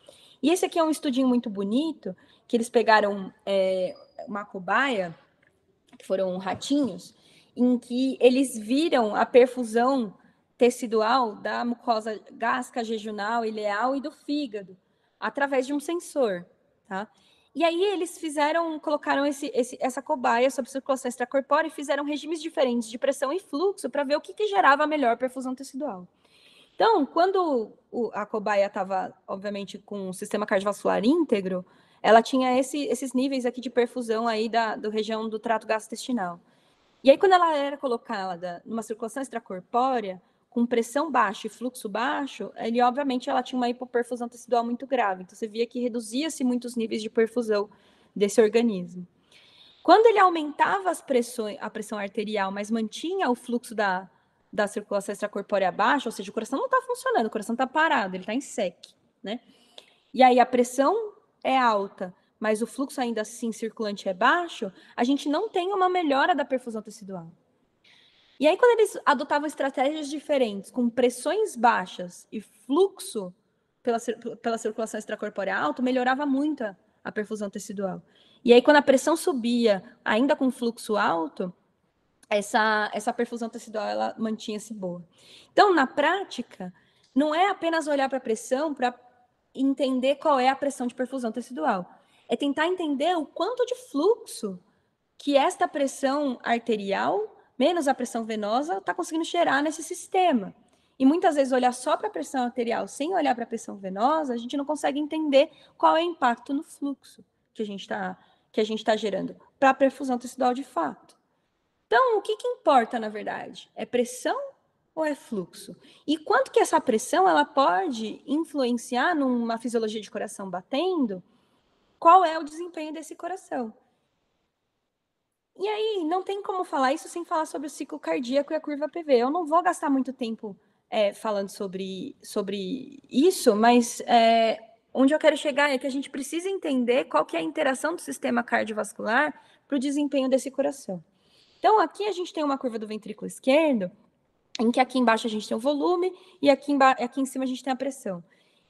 E esse aqui é um estudinho muito bonito, que eles pegaram uma cobaia, que foram ratinhos, em que eles viram a perfusão tecidual da mucosa gástrica, jejunal, ileal e do fígado, através de um sensor, tá? E aí eles colocaram essa cobaia sob circulação extracorpórea e fizeram regimes diferentes de pressão e fluxo para ver o que gerava a melhor perfusão tecidual. Então, quando a cobaia estava, obviamente, com um sistema cardiovascular íntegro, ela tinha esses níveis aqui de perfusão aí da região do trato gastrointestinal. E aí, quando ela era colocada numa circulação extracorpórea, com pressão baixa e fluxo baixo, obviamente, ela tinha uma hipoperfusão tecidual muito grave. Então, você via que reduzia-se muitos níveis de perfusão desse organismo. Quando ele aumentava a pressão arterial, mas mantinha o fluxo da circulação extracorpórea baixa, ou seja, o coração não está funcionando, o coração está parado, ele está em SEC, né? E aí a pressão é alta, mas o fluxo ainda assim circulante é baixo, a gente não tem uma melhora da perfusão tecidual. E aí, quando eles adotavam estratégias diferentes, com pressões baixas e fluxo pela circulação extracorpórea alto, melhorava muito a perfusão tecidual. E aí, quando a pressão subia, ainda com fluxo alto, essa perfusão tecidual ela mantinha-se boa. Então, na prática, não é apenas olhar para a pressão para entender qual é a pressão de perfusão tecidual. É tentar entender o quanto de fluxo que esta pressão arterial, menos a pressão venosa, está conseguindo gerar nesse sistema. E muitas vezes olhar só para a pressão arterial sem olhar para a pressão venosa, a gente não consegue entender qual é o impacto no fluxo que a gente está gerando para a perfusão tecidual de fato. Então, o que importa, na verdade? É pressão ou é fluxo? E quanto que essa pressão ela pode influenciar numa fisiologia de coração batendo? Qual é o desempenho desse coração? E aí, não tem como falar isso sem falar sobre o ciclo cardíaco e a curva PV. Eu não vou gastar muito tempo falando sobre isso, mas onde eu quero chegar é que a gente precisa entender qual que é a interação do sistema cardiovascular para o desempenho desse coração. Então, aqui a gente tem uma curva do ventrículo esquerdo, em que aqui embaixo a gente tem o volume e aqui em cima a gente tem a pressão.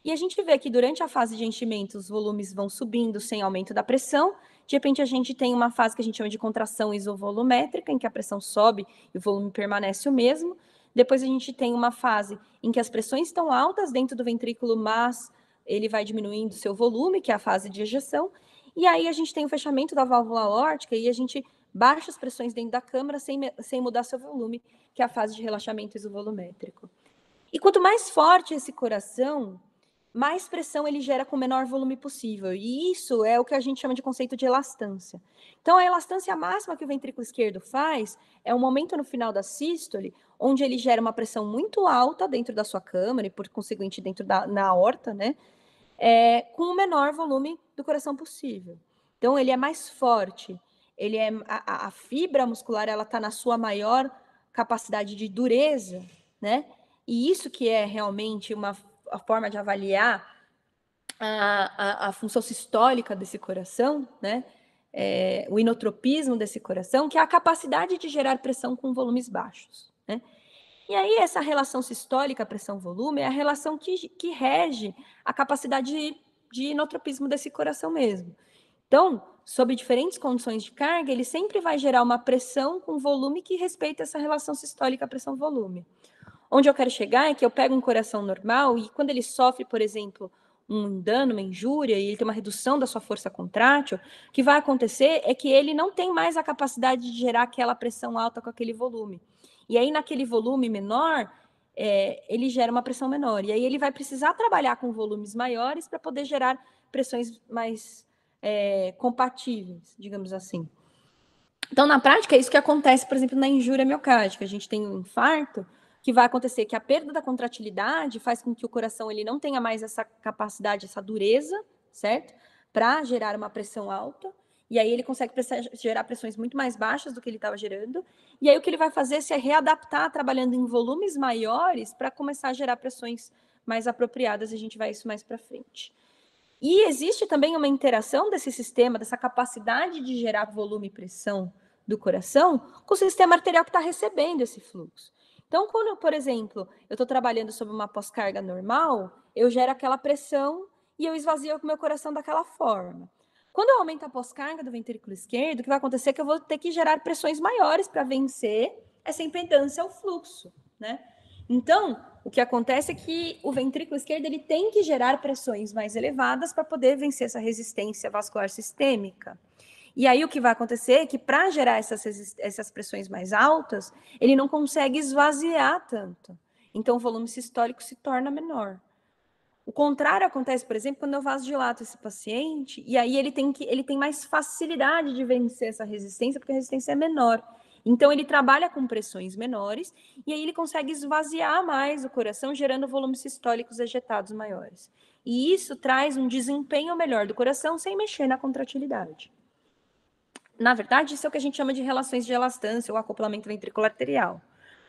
E a gente vê que durante a fase de enchimento, os volumes vão subindo sem aumento da pressão. De repente, a gente tem uma fase que a gente chama de contração isovolumétrica, em que a pressão sobe e o volume permanece o mesmo. Depois, a gente tem uma fase em que as pressões estão altas dentro do ventrículo, mas ele vai diminuindo seu volume, que é a fase de ejeção. E aí, a gente tem o fechamento da válvula aórtica e a gente baixa as pressões dentro da câmara sem mudar seu volume, que é a fase de relaxamento isovolumétrico. E quanto mais forte esse coração, mais pressão ele gera com o menor volume possível. E isso é o que a gente chama de conceito de elastância. Então, a elastância máxima que o ventrículo esquerdo faz é um momento no final da sístole, onde ele gera uma pressão muito alta dentro da sua câmara e, por conseguinte, na aorta, né? Com o menor volume do coração possível. Então, ele é mais forte. A fibra muscular ela está na sua maior capacidade de dureza, né? E isso que é realmente a forma de avaliar a função sistólica desse coração, né? O inotropismo desse coração, que é a capacidade de gerar pressão com volumes baixos, né? E aí, essa relação sistólica, pressão-volume, é a relação que rege a capacidade de inotropismo desse coração mesmo. Então, sob diferentes condições de carga, ele sempre vai gerar uma pressão com volume que respeita essa relação sistólica, pressão-volume. Onde eu quero chegar é que eu pego um coração normal e quando ele sofre, por exemplo, um dano, uma injúria, e ele tem uma redução da sua força contrátil, o que vai acontecer é que ele não tem mais a capacidade de gerar aquela pressão alta com aquele volume. E aí, naquele volume menor, ele gera uma pressão menor. E aí, ele vai precisar trabalhar com volumes maiores para poder gerar pressões mais compatíveis, digamos assim. Então, na prática, é isso que acontece, por exemplo, na injúria miocárdica. A gente tem um infarto, que vai acontecer que a perda da contratilidade faz com que o coração ele não tenha mais essa capacidade, essa dureza, certo? Para gerar uma pressão alta. E aí ele consegue gerar pressões muito mais baixas do que ele estava gerando. E aí o que ele vai fazer é se readaptar trabalhando em volumes maiores para começar a gerar pressões mais apropriadas. E a gente vai isso mais para frente. E existe também uma interação desse sistema, dessa capacidade de gerar volume e pressão do coração com o sistema arterial que está recebendo esse fluxo. Então, quando, por exemplo, eu estou trabalhando sob uma pós-carga normal, eu gero aquela pressão e eu esvazio o meu coração daquela forma. Quando eu aumento a pós-carga do ventrículo esquerdo, o que vai acontecer é que eu vou ter que gerar pressões maiores para vencer essa impedância ao fluxo, né? Então, o que acontece é que o ventrículo esquerdo ele tem que gerar pressões mais elevadas para poder vencer essa resistência vascular sistêmica. E aí o que vai acontecer é que para gerar essas pressões mais altas, ele não consegue esvaziar tanto. Então o volume sistólico se torna menor. O contrário acontece, por exemplo, quando eu vasodilato esse paciente, e aí ele tem mais facilidade de vencer essa resistência, porque a resistência é menor. Então, ele trabalha com pressões menores, e aí ele consegue esvaziar mais o coração, gerando volumes sistólicos ejetados maiores. E isso traz um desempenho melhor do coração, sem mexer na contratilidade. Na verdade, isso é o que a gente chama de relações de elastância ou acoplamento ventricular arterial.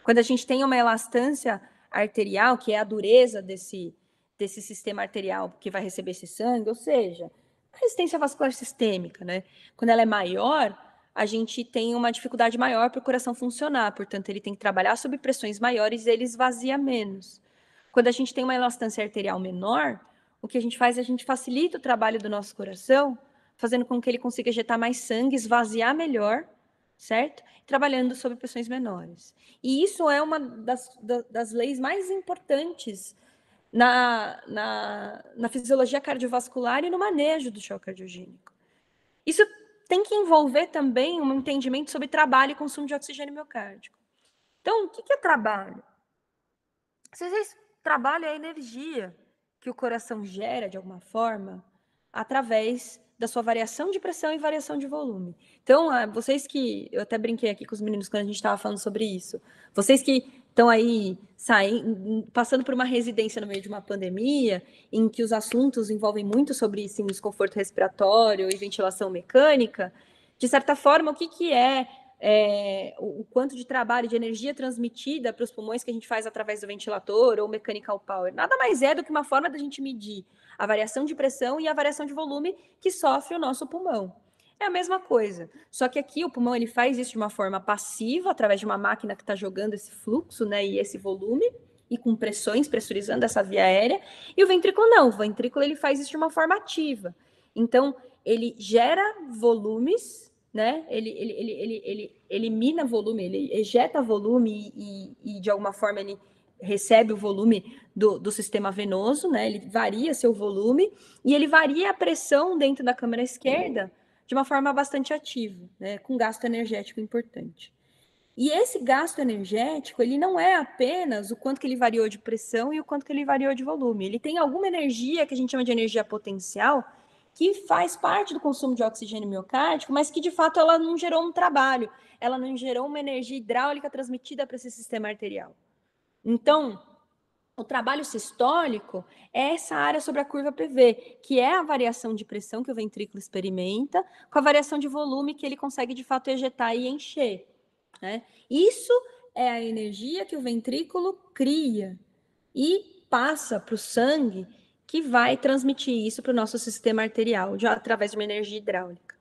Quando a gente tem uma elastância arterial, que é a dureza desse sistema arterial que vai receber esse sangue, ou seja, a resistência vascular sistêmica, né? Quando ela é maior, a gente tem uma dificuldade maior para o coração funcionar, portanto, ele tem que trabalhar sob pressões maiores e ele esvazia menos. Quando a gente tem uma elastância arterial menor, o que a gente faz é a gente facilita o trabalho do nosso coração, fazendo com que ele consiga ejetar mais sangue, esvaziar melhor, certo? Trabalhando sob pressões menores. E isso é uma das leis mais importantes na fisiologia cardiovascular e no manejo do choque cardiogênico. Isso tem que envolver também um entendimento sobre trabalho e consumo de oxigênio miocárdico. Então, o que é trabalho? Trabalho é a energia que o coração gera, de alguma forma, através da sua variação de pressão e variação de volume. Então, vocês que... Eu até brinquei aqui com os meninos quando a gente estava falando sobre isso. Vocês que estão aí passando por uma residência no meio de uma pandemia, em que os assuntos envolvem muito sobre sim, desconforto respiratório e ventilação mecânica, de certa forma, o que é o quanto de trabalho, de energia transmitida para os pulmões que a gente faz através do ventilador ou mechanical power. Nada mais é do que uma forma da gente medir a variação de pressão e a variação de volume que sofre o nosso pulmão. É a mesma coisa, só que aqui o pulmão ele faz isso de uma forma passiva, através de uma máquina que está jogando esse fluxo, né, e esse volume, e com pressões, pressurizando essa via aérea, e o ventrículo não, o ventrículo ele faz isso de uma forma ativa. Então, ele gera volumes, né? Ele elimina volume, ele ejeta volume e de alguma forma ele recebe o volume do sistema venoso, né? Ele varia seu volume e ele varia a pressão dentro da câmara esquerda de uma forma bastante ativa, né? Com gasto energético importante. E esse gasto energético, ele não é apenas o quanto que ele variou de pressão e o quanto que ele variou de volume. Ele tem alguma energia que a gente chama de energia potencial, que faz parte do consumo de oxigênio miocárdico, mas que de fato ela não gerou um trabalho, ela não gerou uma energia hidráulica transmitida para esse sistema arterial. Então, o trabalho sistólico é essa área sobre a curva PV, que é a variação de pressão que o ventrículo experimenta, com a variação de volume que ele consegue de fato ejetar e encher, né? Isso é a energia que o ventrículo cria e passa para o sangue, que vai transmitir isso para o nosso sistema arterial, através de uma energia hidráulica.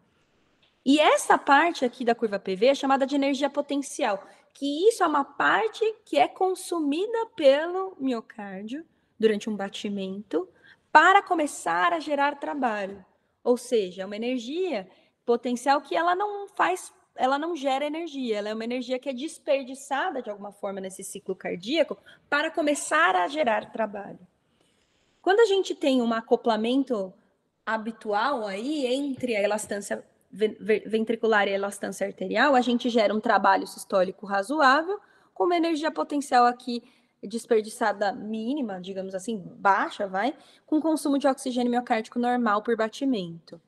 E essa parte aqui da curva PV é chamada de energia potencial, que isso é uma parte que é consumida pelo miocárdio durante um batimento para começar a gerar trabalho. Ou seja, é uma energia potencial que ela não gera energia, ela é uma energia que é desperdiçada de alguma forma nesse ciclo cardíaco para começar a gerar trabalho. Quando a gente tem um acoplamento habitual aí entre a elastância ventricular e a elastância arterial, a gente gera um trabalho sistólico razoável, com uma energia potencial aqui desperdiçada mínima, digamos assim, baixa, com consumo de oxigênio miocárdico normal por batimento.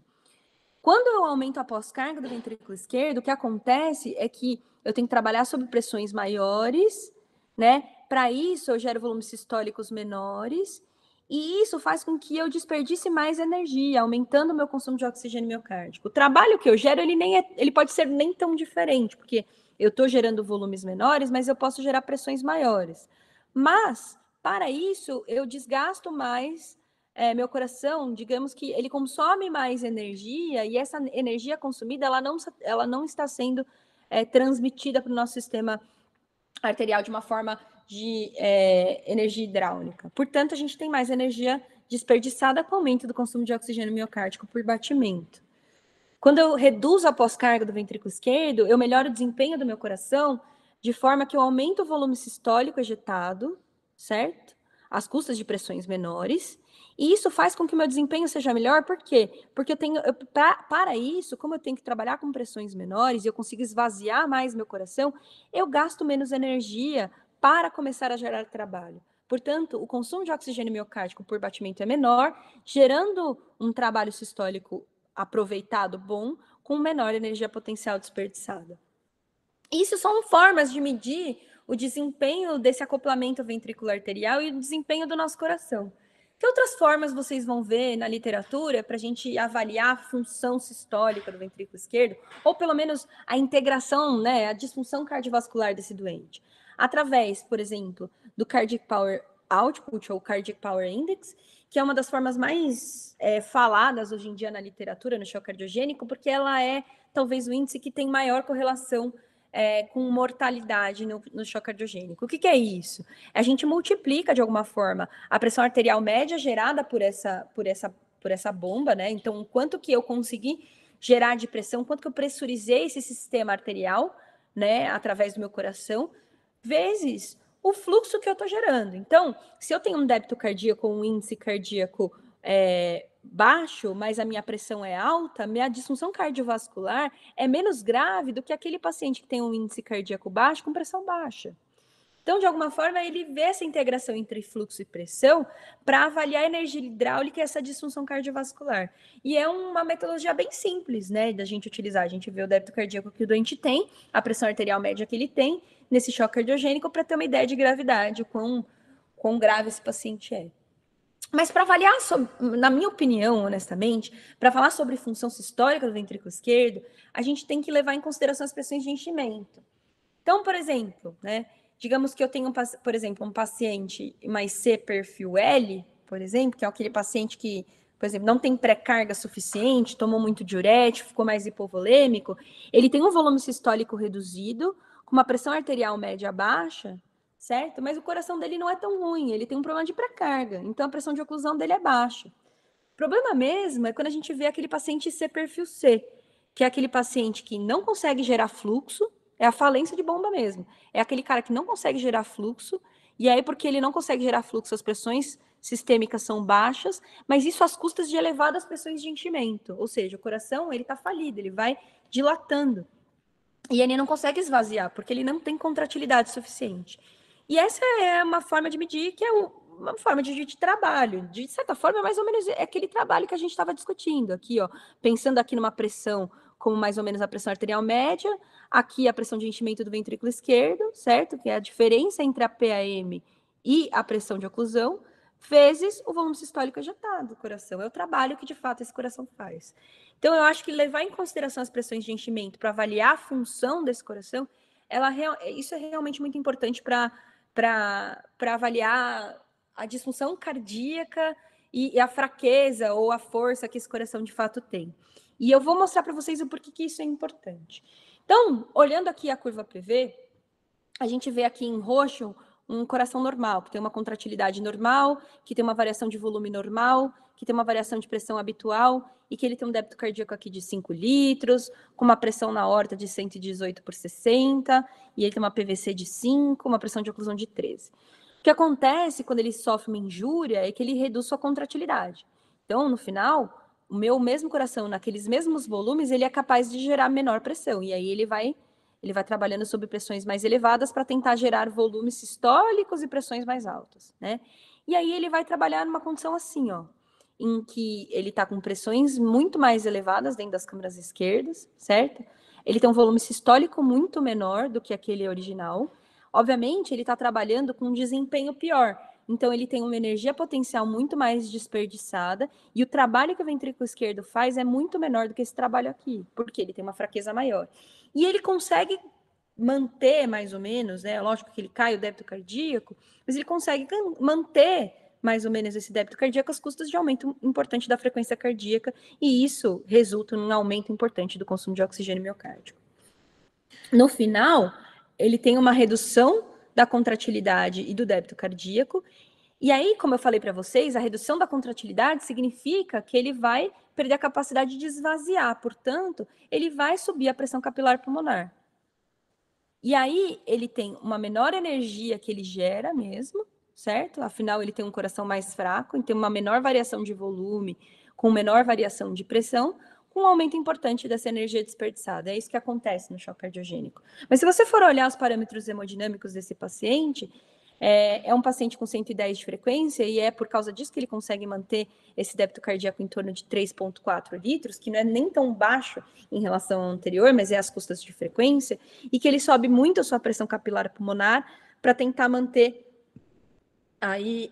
Quando eu aumento a pós-carga do ventrículo esquerdo, o que acontece é que eu tenho que trabalhar sob pressões maiores, né? Para isso, eu gero volumes sistólicos menores, e isso faz com que eu desperdice mais energia, aumentando o meu consumo de oxigênio miocárdico. O trabalho que eu gero, ele pode ser nem tão diferente, porque eu estou gerando volumes menores, mas eu posso gerar pressões maiores. Mas, para isso, eu desgasto mais meu coração, digamos que ele consome mais energia, e essa energia consumida, ela não está sendo transmitida para o nosso sistema arterial de uma forma de energia hidráulica. Portanto, a gente tem mais energia desperdiçada com o aumento do consumo de oxigênio miocárdico por batimento. Quando eu reduzo a pós-carga do ventrículo esquerdo, eu melhoro o desempenho do meu coração de forma que eu aumento o volume sistólico ejetado, certo? Às custas de pressões menores. E isso faz com que o meu desempenho seja melhor, por quê? Porque para isso, como eu tenho que trabalhar com pressões menores e eu consigo esvaziar mais meu coração, eu gasto menos energia para começar a gerar trabalho. Portanto, o consumo de oxigênio miocárdico por batimento é menor, gerando um trabalho sistólico aproveitado bom, com menor energia potencial desperdiçada. Isso são formas de medir o desempenho desse acoplamento ventricular arterial e o desempenho do nosso coração. Que outras formas vocês vão ver na literatura para a gente avaliar a função sistólica do ventrículo esquerdo, ou pelo menos a integração, né, a disfunção cardiovascular desse doente? Através, por exemplo, do Cardiac Power Output, ou Cardiac Power Index, que é uma das formas mais faladas hoje em dia na literatura, no choque cardiogênico, porque ela é talvez o índice que tem maior correlação com mortalidade no choque cardiogênico. O que é isso? A gente multiplica, de alguma forma, a pressão arterial média gerada por essa bomba, né? Então, o quanto que eu consegui gerar de pressão, quanto que eu pressurizei esse sistema arterial, né, através do meu coração, vezes o fluxo que eu estou gerando. Então, se eu tenho um débito cardíaco, um índice cardíaco baixo, mas a minha pressão é alta, minha disfunção cardiovascular é menos grave do que aquele paciente que tem um índice cardíaco baixo com pressão baixa. Então, de alguma forma, ele vê essa integração entre fluxo e pressão para avaliar a energia hidráulica e essa disfunção cardiovascular. E é uma metodologia bem simples, né, da gente utilizar. A gente vê o débito cardíaco que o doente tem, a pressão arterial média que ele tem, nesse choque cardiogênico, para ter uma ideia de gravidade, o quão grave esse paciente é. Mas para avaliar, na minha opinião, honestamente, para falar sobre função sistólica do ventrículo esquerdo, a gente tem que levar em consideração as pressões de enchimento. Então, por exemplo, né, digamos que eu tenho, por exemplo, um paciente mais C perfil L, por exemplo, que é aquele paciente que, por exemplo, não tem pré-carga suficiente, tomou muito diurético, ficou mais hipovolêmico, ele tem um volume sistólico reduzido, com uma pressão arterial média baixa, certo? Mas o coração dele não é tão ruim, ele tem um problema de pré-carga, então a pressão de oclusão dele é baixa. O problema mesmo é quando a gente vê aquele paciente C perfil C, que é aquele paciente que não consegue gerar fluxo, é a falência de bomba mesmo. É aquele cara que não consegue gerar fluxo, e aí porque ele não consegue gerar fluxo, as pressões sistêmicas são baixas, mas isso às custas de elevadas pressões de enchimento. Ou seja, o coração, ele está falido, ele vai dilatando. E ele não consegue esvaziar, porque ele não tem contratilidade suficiente. E essa é uma forma de medir, que é uma forma de trabalho. De certa forma, mais ou menos é aquele trabalho que a gente estava discutindo aqui, ó. Pensando aqui numa pressão, como mais ou menos a pressão arterial média, aqui a pressão de enchimento do ventrículo esquerdo, certo? Que é a diferença entre a PAM e a pressão de oclusão, vezes o volume sistólico ejetado do coração. É o trabalho que, de fato, esse coração faz. Então, eu acho que levar em consideração as pressões de enchimento para avaliar a função desse coração, isso é realmente muito importante para avaliar a disfunção cardíaca e a fraqueza ou a força que esse coração de fato tem. E eu vou mostrar para vocês o porquê que isso é importante. Então, olhando aqui a curva PV, a gente vê aqui em roxo um coração normal, que tem uma contratilidade normal, que tem uma variação de volume normal, que tem uma variação de pressão habitual e que ele tem um débito cardíaco aqui de 5 litros, com uma pressão na aorta de 118 por 60, e ele tem uma PVC de 5, uma pressão de oclusão de 13. O que acontece quando ele sofre uma injúria é que ele reduz sua contratilidade. Então, no final, o meu mesmo coração, naqueles mesmos volumes, ele é capaz de gerar menor pressão, e aí ele vai trabalhando sob pressões mais elevadas para tentar gerar volumes sistólicos e pressões mais altas, né? E aí ele vai trabalhar numa condição assim, ó, em que ele está com pressões muito mais elevadas dentro das câmaras esquerdas, certo? Ele tem um volume sistólico muito menor do que aquele original. Obviamente, ele está trabalhando com um desempenho pior. Então, ele tem uma energia potencial muito mais desperdiçada e o trabalho que o ventrículo esquerdo faz é muito menor do que esse trabalho aqui, porque ele tem uma fraqueza maior. E ele consegue manter, mais ou menos, né? Lógico que ele cai o débito cardíaco, mas ele consegue manter mais ou menos esse débito cardíaco às custas de aumento importante da frequência cardíaca, e isso resulta num aumento importante do consumo de oxigênio miocárdico. No final, ele tem uma redução da contratilidade e do débito cardíaco, e aí, como eu falei para vocês, a redução da contratilidade significa que ele vai perder a capacidade de esvaziar, portanto, ele vai subir a pressão capilar pulmonar. E aí, ele tem uma menor energia que ele gera mesmo, certo? Afinal, ele tem um coração mais fraco, então uma menor variação de volume, com menor variação de pressão, com um aumento importante dessa energia desperdiçada. É isso que acontece no choque cardiogênico. Mas se você for olhar os parâmetros hemodinâmicos desse paciente, É um paciente com 110 de frequência e é por causa disso que ele consegue manter esse débito cardíaco em torno de 3,4 litros, que não é nem tão baixo em relação ao anterior, mas é às custas de frequência, e que ele sobe muito a sua pressão capilar pulmonar para tentar manter aí,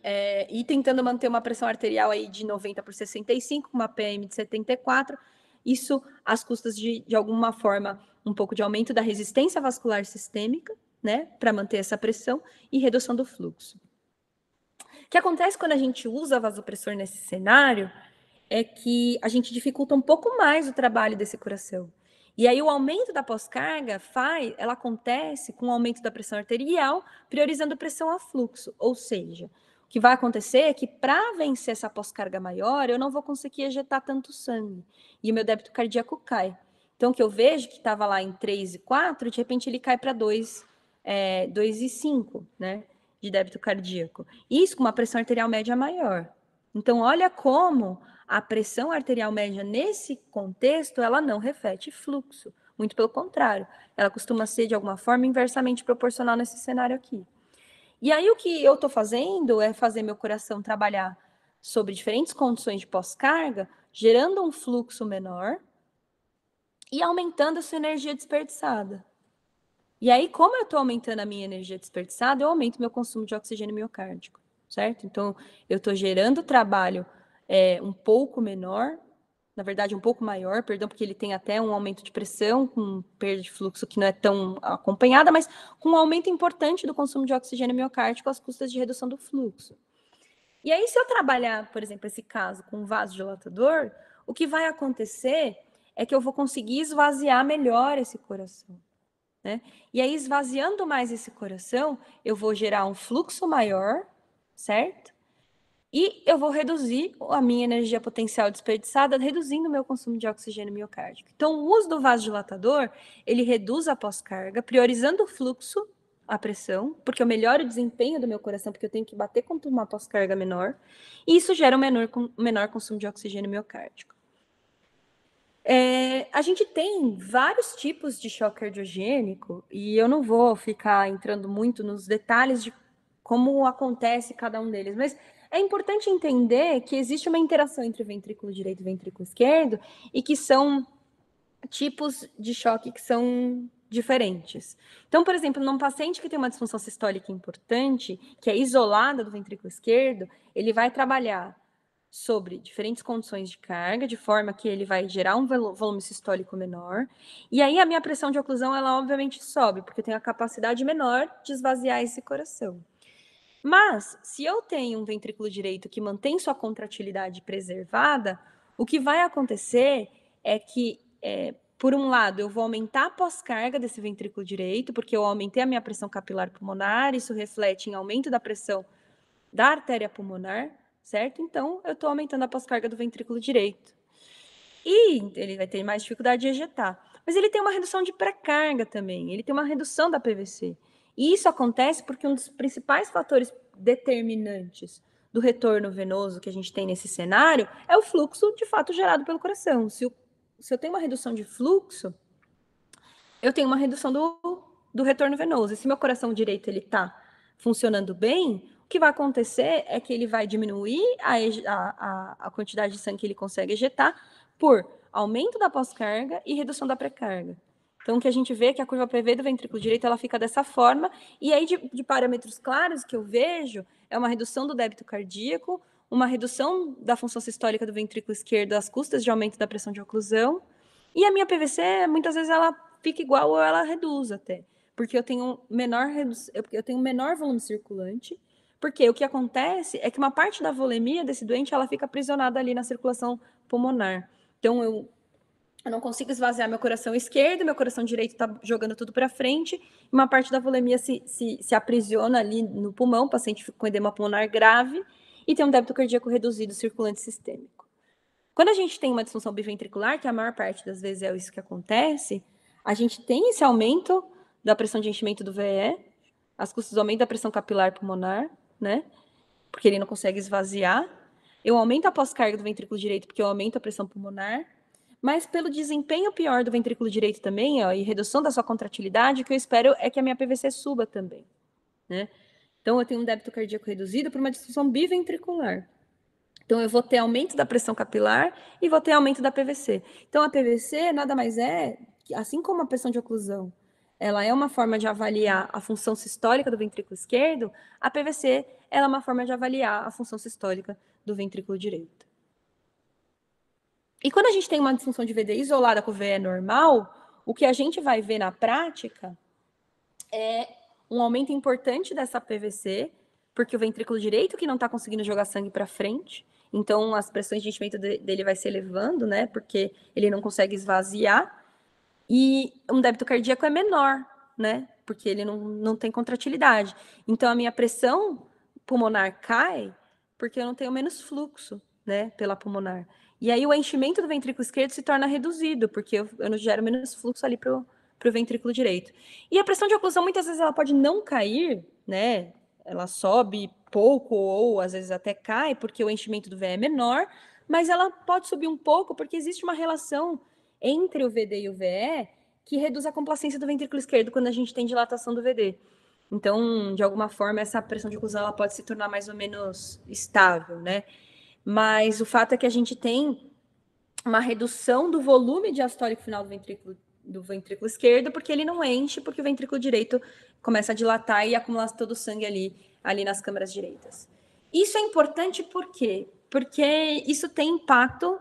e tentando manter uma pressão arterial aí de 90 por 65, uma PM de 74, isso às custas de alguma forma, um pouco de aumento da resistência vascular sistêmica, né, para manter essa pressão e redução do fluxo. O que acontece quando a gente usa vasopressor nesse cenário é que a gente dificulta um pouco mais o trabalho desse coração. E aí o aumento da pós-carga ela acontece com o aumento da pressão arterial, priorizando pressão a fluxo. Ou seja, o que vai acontecer é que para vencer essa pós-carga maior, eu não vou conseguir ejetar tanto sangue. E o meu débito cardíaco cai. Então, o que eu vejo que estava lá em 3,4, de repente ele cai para 2,5, né? De débito cardíaco. Isso com uma pressão arterial média maior. Então, olha como a pressão arterial média nesse contexto, ela não reflete fluxo. Muito pelo contrário, ela costuma ser, de alguma forma, inversamente proporcional nesse cenário aqui. E aí, o que eu estou fazendo é fazer meu coração trabalhar sobre diferentes condições de pós-carga, gerando um fluxo menor e aumentando a sua energia desperdiçada. E aí, como eu estou aumentando a minha energia desperdiçada, eu aumento meu consumo de oxigênio miocárdico, certo? Então, eu estou gerando trabalho um pouco menor, na verdade, um pouco maior, perdão, porque ele tem até um aumento de pressão, com perda de fluxo que não é tão acompanhada, mas com um aumento importante do consumo de oxigênio miocárdico às custas de redução do fluxo. E aí, se eu trabalhar, por exemplo, esse caso com um vasodilatador, o que vai acontecer é que eu vou conseguir esvaziar melhor esse coração. Né? E aí, esvaziando mais esse coração, eu vou gerar um fluxo maior, certo? E eu vou reduzir a minha energia potencial desperdiçada, reduzindo o meu consumo de oxigênio miocárdico. Então, o uso do vasodilatador, ele reduz a pós-carga, priorizando o fluxo, a pressão, porque eu melhoro o desempenho do meu coração, porque eu tenho que bater contra uma pós-carga menor, e isso gera um menor consumo de oxigênio miocárdico. A gente tem vários tipos de choque cardiogênico, e eu não vou ficar entrando muito nos detalhes de como acontece cada um deles, mas é importante entender que existe uma interação entre o ventrículo direito e o ventrículo esquerdo, e que são tipos de choque que são diferentes. Então, por exemplo, num paciente que tem uma disfunção sistólica importante, que é isolada do ventrículo esquerdo, ele vai trabalhar sobre diferentes condições de carga, de forma que ele vai gerar um volume sistólico menor. E aí a minha pressão de oclusão, ela obviamente sobe, porque eu tenho a capacidade menor de esvaziar esse coração. Mas, se eu tenho um ventrículo direito que mantém sua contratilidade preservada, o que vai acontecer é que, por um lado, eu vou aumentar a pós-carga desse ventrículo direito, porque eu aumentei a minha pressão capilar pulmonar, isso reflete em aumento da pressão da artéria pulmonar, certo? Então, eu estou aumentando a pós-carga do ventrículo direito. E ele vai ter mais dificuldade de ejetar. Mas ele tem uma redução de pré-carga também, ele tem uma redução da PVC. E isso acontece porque um dos principais fatores determinantes do retorno venoso que a gente tem nesse cenário é o fluxo, de fato, gerado pelo coração. Se eu tenho uma redução de fluxo, eu tenho uma redução do retorno venoso. E se meu coração direito está funcionando bem, o que vai acontecer é que ele vai diminuir a quantidade de sangue que ele consegue ejetar por aumento da pós-carga e redução da pré-carga. Então, o que a gente vê é que a curva PV do ventrículo direito ela fica dessa forma, e aí de parâmetros claros que eu vejo é uma redução do débito cardíaco, uma redução da função sistólica do ventrículo esquerdo às custas de aumento da pressão de oclusão, e a minha PVC, muitas vezes, ela fica igual ou ela reduz até, porque eu tenho menor volume circulante, porque o que acontece é que uma parte da volemia desse doente, ela fica aprisionada ali na circulação pulmonar. Então, eu não consigo esvaziar meu coração esquerdo, meu coração direito está jogando tudo para frente, e uma parte da volemia se aprisiona ali no pulmão, o paciente fica com edema pulmonar grave, e tem um débito cardíaco reduzido circulante sistêmico. Quando a gente tem uma disfunção biventricular, que a maior parte das vezes é isso que acontece, a gente tem esse aumento da pressão de enchimento do VE, as custas do aumento da pressão capilar pulmonar, né? Porque ele não consegue esvaziar. Eu aumento a pós-carga do ventrículo direito, porque eu aumento a pressão pulmonar. Mas pelo desempenho pior do ventrículo direito também, ó, e redução da sua contratilidade, o que eu espero é que a minha PVC suba também, né? Então, eu tenho um débito cardíaco reduzido por uma disfunção biventricular. Então, eu vou ter aumento da pressão capilar e vou ter aumento da PVC. Então, a PVC nada mais é, assim como a pressão de oclusão, ela é uma forma de avaliar a função sistólica do ventrículo esquerdo, a PVC ela é uma forma de avaliar a função sistólica do ventrículo direito. E quando a gente tem uma disfunção de VD isolada com VE normal, o que a gente vai ver na prática é um aumento importante dessa PVC, porque o ventrículo direito que não está conseguindo jogar sangue para frente, então as pressões de enchimento dele vai se elevando, né? Porque ele não consegue esvaziar. E um débito cardíaco é menor, né? Porque ele não tem contratilidade. Então a minha pressão pulmonar cai porque eu não tenho menos fluxo, né? Pela pulmonar. E aí o enchimento do ventrículo esquerdo se torna reduzido, porque eu não gero menos fluxo ali para o ventrículo direito. E a pressão de oclusão, muitas vezes, ela pode não cair, né? Ela sobe pouco ou às vezes até cai, porque o enchimento do VE é menor, mas ela pode subir um pouco porque existe uma relação entre o VD e o VE que reduz a complacência do ventrículo esquerdo quando a gente tem dilatação do VD. Então, de alguma forma, essa pressão de oclusão ela pode se tornar mais ou menos estável, né? Mas o fato é que a gente tem uma redução do volume diastólico final do ventrículo esquerdo, porque ele não enche, porque o ventrículo direito começa a dilatar e acumular todo o sangue ali nas câmaras direitas. Isso é importante por quê? Porque isso tem impacto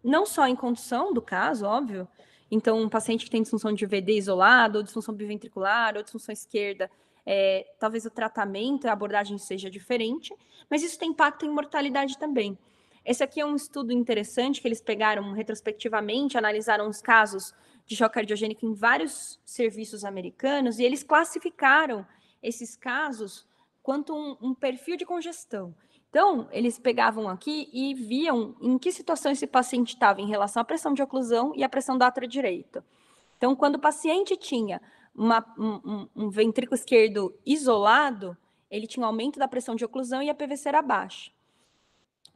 não só em condução do caso, óbvio. Então, um paciente que tem disfunção de VD isolado, ou disfunção biventricular, ou disfunção esquerda, talvez o tratamento, a abordagem seja diferente, mas isso tem impacto em mortalidade também. Esse aqui é um estudo interessante que eles pegaram retrospectivamente, analisaram os casos de choque cardiogênico em vários serviços americanos e eles classificaram esses casos quanto um perfil de congestão. Então, eles pegavam aqui e viam em que situação esse paciente estava em relação à pressão de oclusão e à pressão do átrio direito. Então, quando o paciente tinha um ventrículo esquerdo isolado, ele tinha um aumento da pressão de oclusão e a PVC era baixa.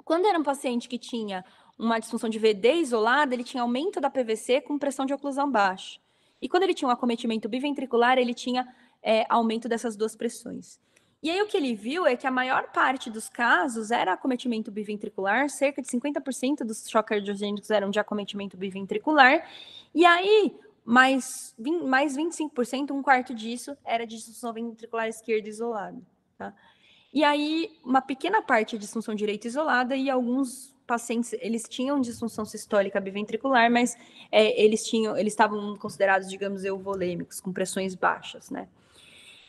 Quando era um paciente que tinha uma disfunção de VD isolada, ele tinha aumento da PVC com pressão de oclusão baixa. E quando ele tinha um acometimento biventricular, ele tinha aumento dessas duas pressões. E aí o que ele viu é que a maior parte dos casos era acometimento biventricular, cerca de 50% dos choques cardiogênicos eram de acometimento biventricular, e aí mais 25%, um quarto disso, era de disfunção ventricular esquerda isolada. Tá? E aí, uma pequena parte de disfunção direita isolada e alguns pacientes, eles tinham disfunção sistólica biventricular, mas eles estavam considerados, digamos, euvolêmicos, com pressões baixas, né?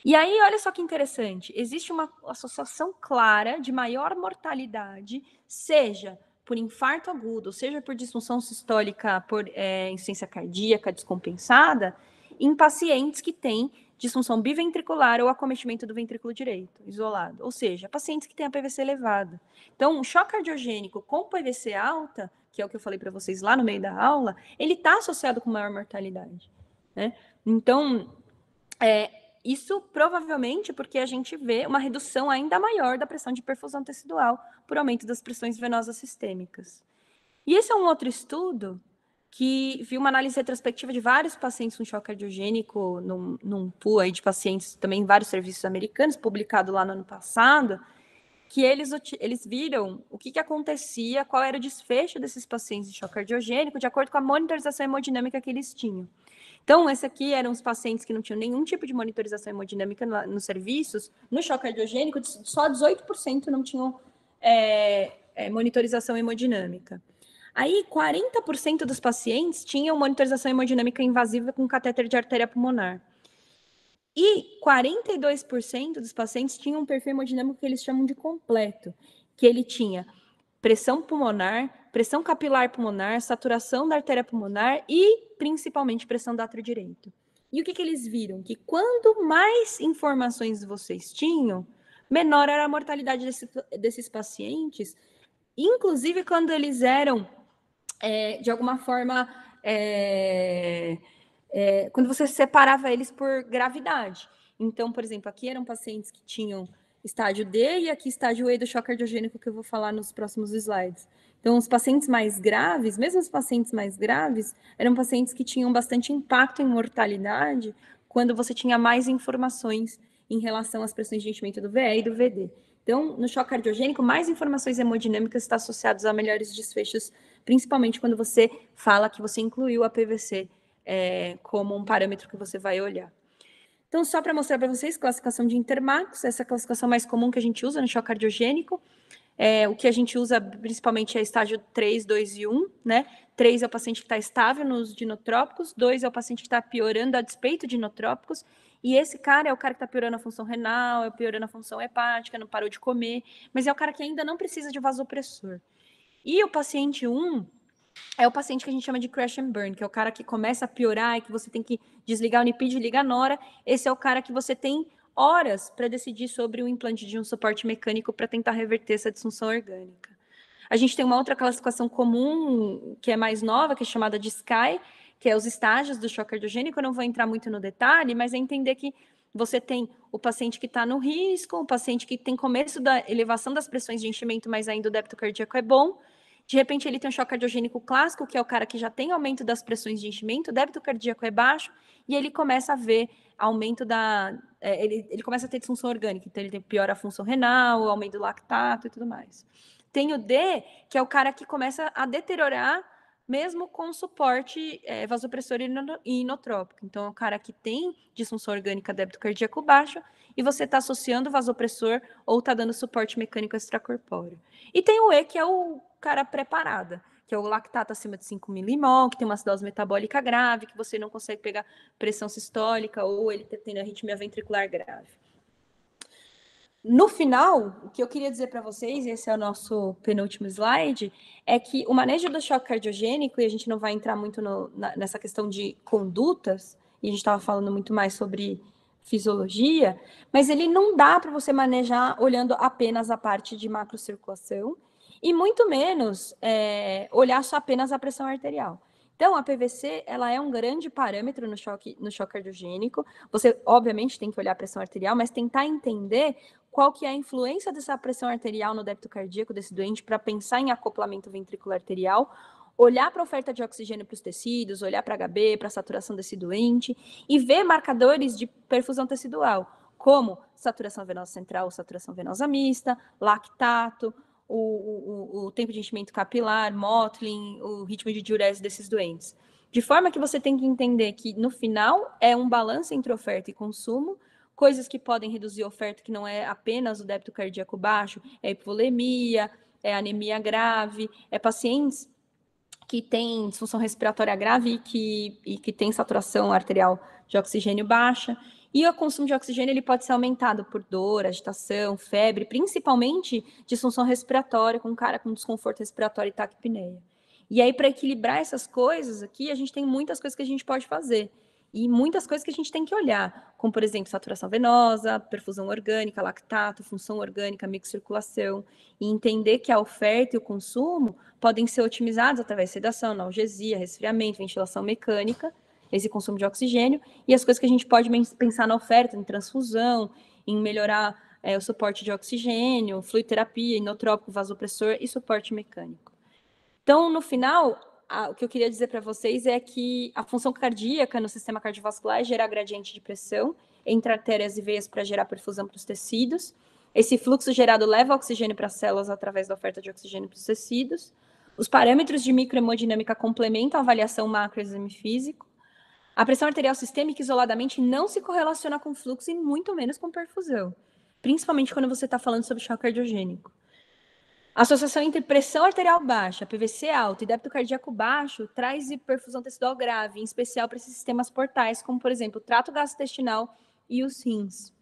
E aí, olha só que interessante, existe uma associação clara de maior mortalidade, seja por infarto agudo, seja por disfunção sistólica por insuficiência cardíaca descompensada, em pacientes que têm disfunção biventricular ou acometimento do ventrículo direito, isolado. Ou seja, pacientes que têm a PVC elevada. Então, um choque cardiogênico com PVC alta, que é o que eu falei para vocês lá no meio da aula, ele está associado com maior mortalidade, né? Então, isso provavelmente porque a gente vê uma redução ainda maior da pressão de perfusão tecidual por aumento das pressões venosas sistêmicas. E esse é um outro estudo que viu uma análise retrospectiva de vários pacientes com choque cardiogênico num pool aí de pacientes também em vários serviços americanos, publicado lá no ano passado, que eles viram o que acontecia, qual era o desfecho desses pacientes de choque cardiogênico, de acordo com a monitorização hemodinâmica que eles tinham. Então, esse aqui eram os pacientes que não tinham nenhum tipo de monitorização hemodinâmica nos serviços. No choque cardiogênico, só 18% não tinham monitorização hemodinâmica. Aí, 40% dos pacientes tinham monitorização hemodinâmica invasiva com catéter de artéria pulmonar. E 42% dos pacientes tinham um perfil hemodinâmico que eles chamam de completo, que ele tinha pressão pulmonar, pressão capilar pulmonar, saturação da artéria pulmonar e, principalmente, pressão do átrio direito. E o que eles viram? Que quanto mais informações vocês tinham, menor era a mortalidade desses pacientes, inclusive quando eles eram, de alguma forma, quando você separava eles por gravidade. Então, por exemplo, aqui eram pacientes que tinham estágio D e aqui estágio E do choque cardiogênico, que eu vou falar nos próximos slides. Então, os pacientes mais graves, mesmo os pacientes mais graves, eram pacientes que tinham bastante impacto em mortalidade quando você tinha mais informações em relação às pressões de enchimento do VE e do VD. Então, no choque cardiogênico, mais informações hemodinâmicas estão associadas a melhores desfechos, principalmente quando você fala que você incluiu a PVC como um parâmetro que você vai olhar. Então, só para mostrar para vocês, classificação de Intermax, essa é a classificação mais comum que a gente usa no choque cardiogênico. O que a gente usa principalmente é estágio 3, 2 e 1, né? 3 é o paciente que está estável nos dinotrópicos, 2 é o paciente que está piorando a despeito de dinotrópicos, e esse cara é o cara que está piorando a função renal, é piorando a função hepática, não parou de comer, mas é o cara que ainda não precisa de vasopressor. E o paciente 1 é o paciente que a gente chama de crash and burn, que é o cara que começa a piorar e que você tem que desligar o NIPID e ligar a nora. Esse é o cara que você tem horas para decidir sobre o implante de um suporte mecânico para tentar reverter essa disfunção orgânica. A gente tem uma outra classificação comum, que é mais nova, que é chamada de SCAI, que é os estágios do choque cardiogênico. Eu não vou entrar muito no detalhe, mas é entender que você tem o paciente que está no risco, o paciente que tem começo da elevação das pressões de enchimento, mas ainda o débito cardíaco é bom. De repente, ele tem um choque cardiogênico clássico, que é o cara que já tem aumento das pressões de enchimento, o débito cardíaco é baixo, e ele começa a ver aumento ele começa a ter disfunção orgânica, então ele piora a função renal, aumento do lactato e tudo mais. Tem o D, que é o cara que começa a deteriorar mesmo com suporte vasopressor e inotrópico. Então, é o cara que tem disfunção orgânica, débito cardíaco baixo, e você está associando vasopressor ou está dando suporte mecânico extracorpóreo. E tem o E, que é o cara preparada, que é o lactato acima de 5 milimol, que tem uma acidose metabólica grave, que você não consegue pegar pressão sistólica, ou ele está tendo arritmia ventricular grave. No final, o que eu queria dizer para vocês, esse é o nosso penúltimo slide, é que o manejo do choque cardiogênico, e a gente não vai entrar muito nessa questão de condutas, e a gente estava falando muito mais sobre fisiologia, mas ele não dá para você manejar olhando apenas a parte de macrocirculação, e muito menos olhar só apenas a pressão arterial. Então, a PVC, ela é um grande parâmetro no choque cardiogênico. Você, obviamente, tem que olhar a pressão arterial, mas tentar entender qual que é a influência dessa pressão arterial no débito cardíaco desse doente para pensar em acoplamento ventricular arterial, olhar para a oferta de oxigênio para os tecidos, olhar para HB, para a saturação desse doente e ver marcadores de perfusão tecidual, como saturação venosa central, saturação venosa mista, lactato, o tempo de enchimento capilar, Mottling, o ritmo de diurese desses doentes. De forma que você tem que entender que, no final, é um balanço entre oferta e consumo, coisas que podem reduzir a oferta, que não é apenas o débito cardíaco baixo, é hipovolemia, é anemia grave, é pacientes que têm disfunção respiratória grave e que têm saturação arterial de oxigênio baixa. E o consumo de oxigênio ele pode ser aumentado por dor, agitação, febre, principalmente disfunção respiratória, com um cara com desconforto respiratório e taquipneia. E aí, para equilibrar essas coisas aqui, a gente tem muitas coisas que a gente pode fazer. E muitas coisas que a gente tem que olhar, como, por exemplo, saturação venosa, perfusão orgânica, lactato, função orgânica, microcirculação, e entender que a oferta e o consumo podem ser otimizados através de sedação, analgesia, resfriamento, ventilação mecânica, esse consumo de oxigênio, e as coisas que a gente pode pensar na oferta, em transfusão, em melhorar o suporte de oxigênio, fluidoterapia, inotrópico, vasopressor e suporte mecânico. Então, no final, o que eu queria dizer para vocês é que a função cardíaca no sistema cardiovascular é gerar gradiente de pressão entre artérias e veias para gerar perfusão para os tecidos. Esse fluxo gerado leva oxigênio para as células através da oferta de oxigênio para os tecidos. Os parâmetros de microhemodinâmica complementam a avaliação macroexame físico. A pressão arterial sistêmica isoladamente não se correlaciona com fluxo e muito menos com perfusão, principalmente quando você está falando sobre choque cardiogênico. A associação entre pressão arterial baixa, PVC alto e débito cardíaco baixo traz hiperfusão tecidual grave, em especial para esses sistemas portais, como, por exemplo, o trato gastrointestinal e os rins.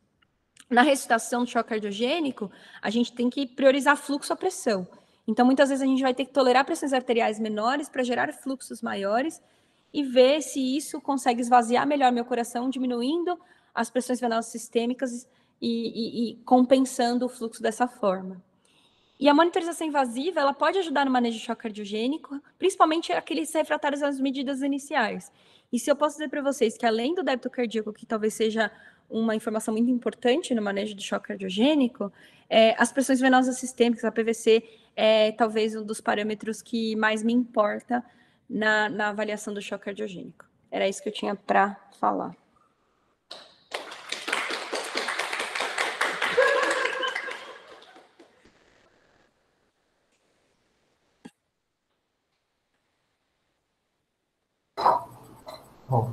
Na ressuscitação do choque cardiogênico, a gente tem que priorizar fluxo à pressão. Então, muitas vezes a gente vai ter que tolerar pressões arteriais menores para gerar fluxos maiores e ver se isso consegue esvaziar melhor meu coração, diminuindo as pressões venosas sistêmicas e compensando o fluxo dessa forma. E a monitorização invasiva, ela pode ajudar no manejo de choque cardiogênico, principalmente aqueles refratários às medidas iniciais. E se eu posso dizer para vocês que, além do débito cardíaco, que talvez seja uma informação muito importante no manejo do choque cardiogênico, as pressões venosas sistêmicas, a PVC, é talvez um dos parâmetros que mais me importa na avaliação do choque cardiogênico. Era isso que eu tinha para falar. Bom,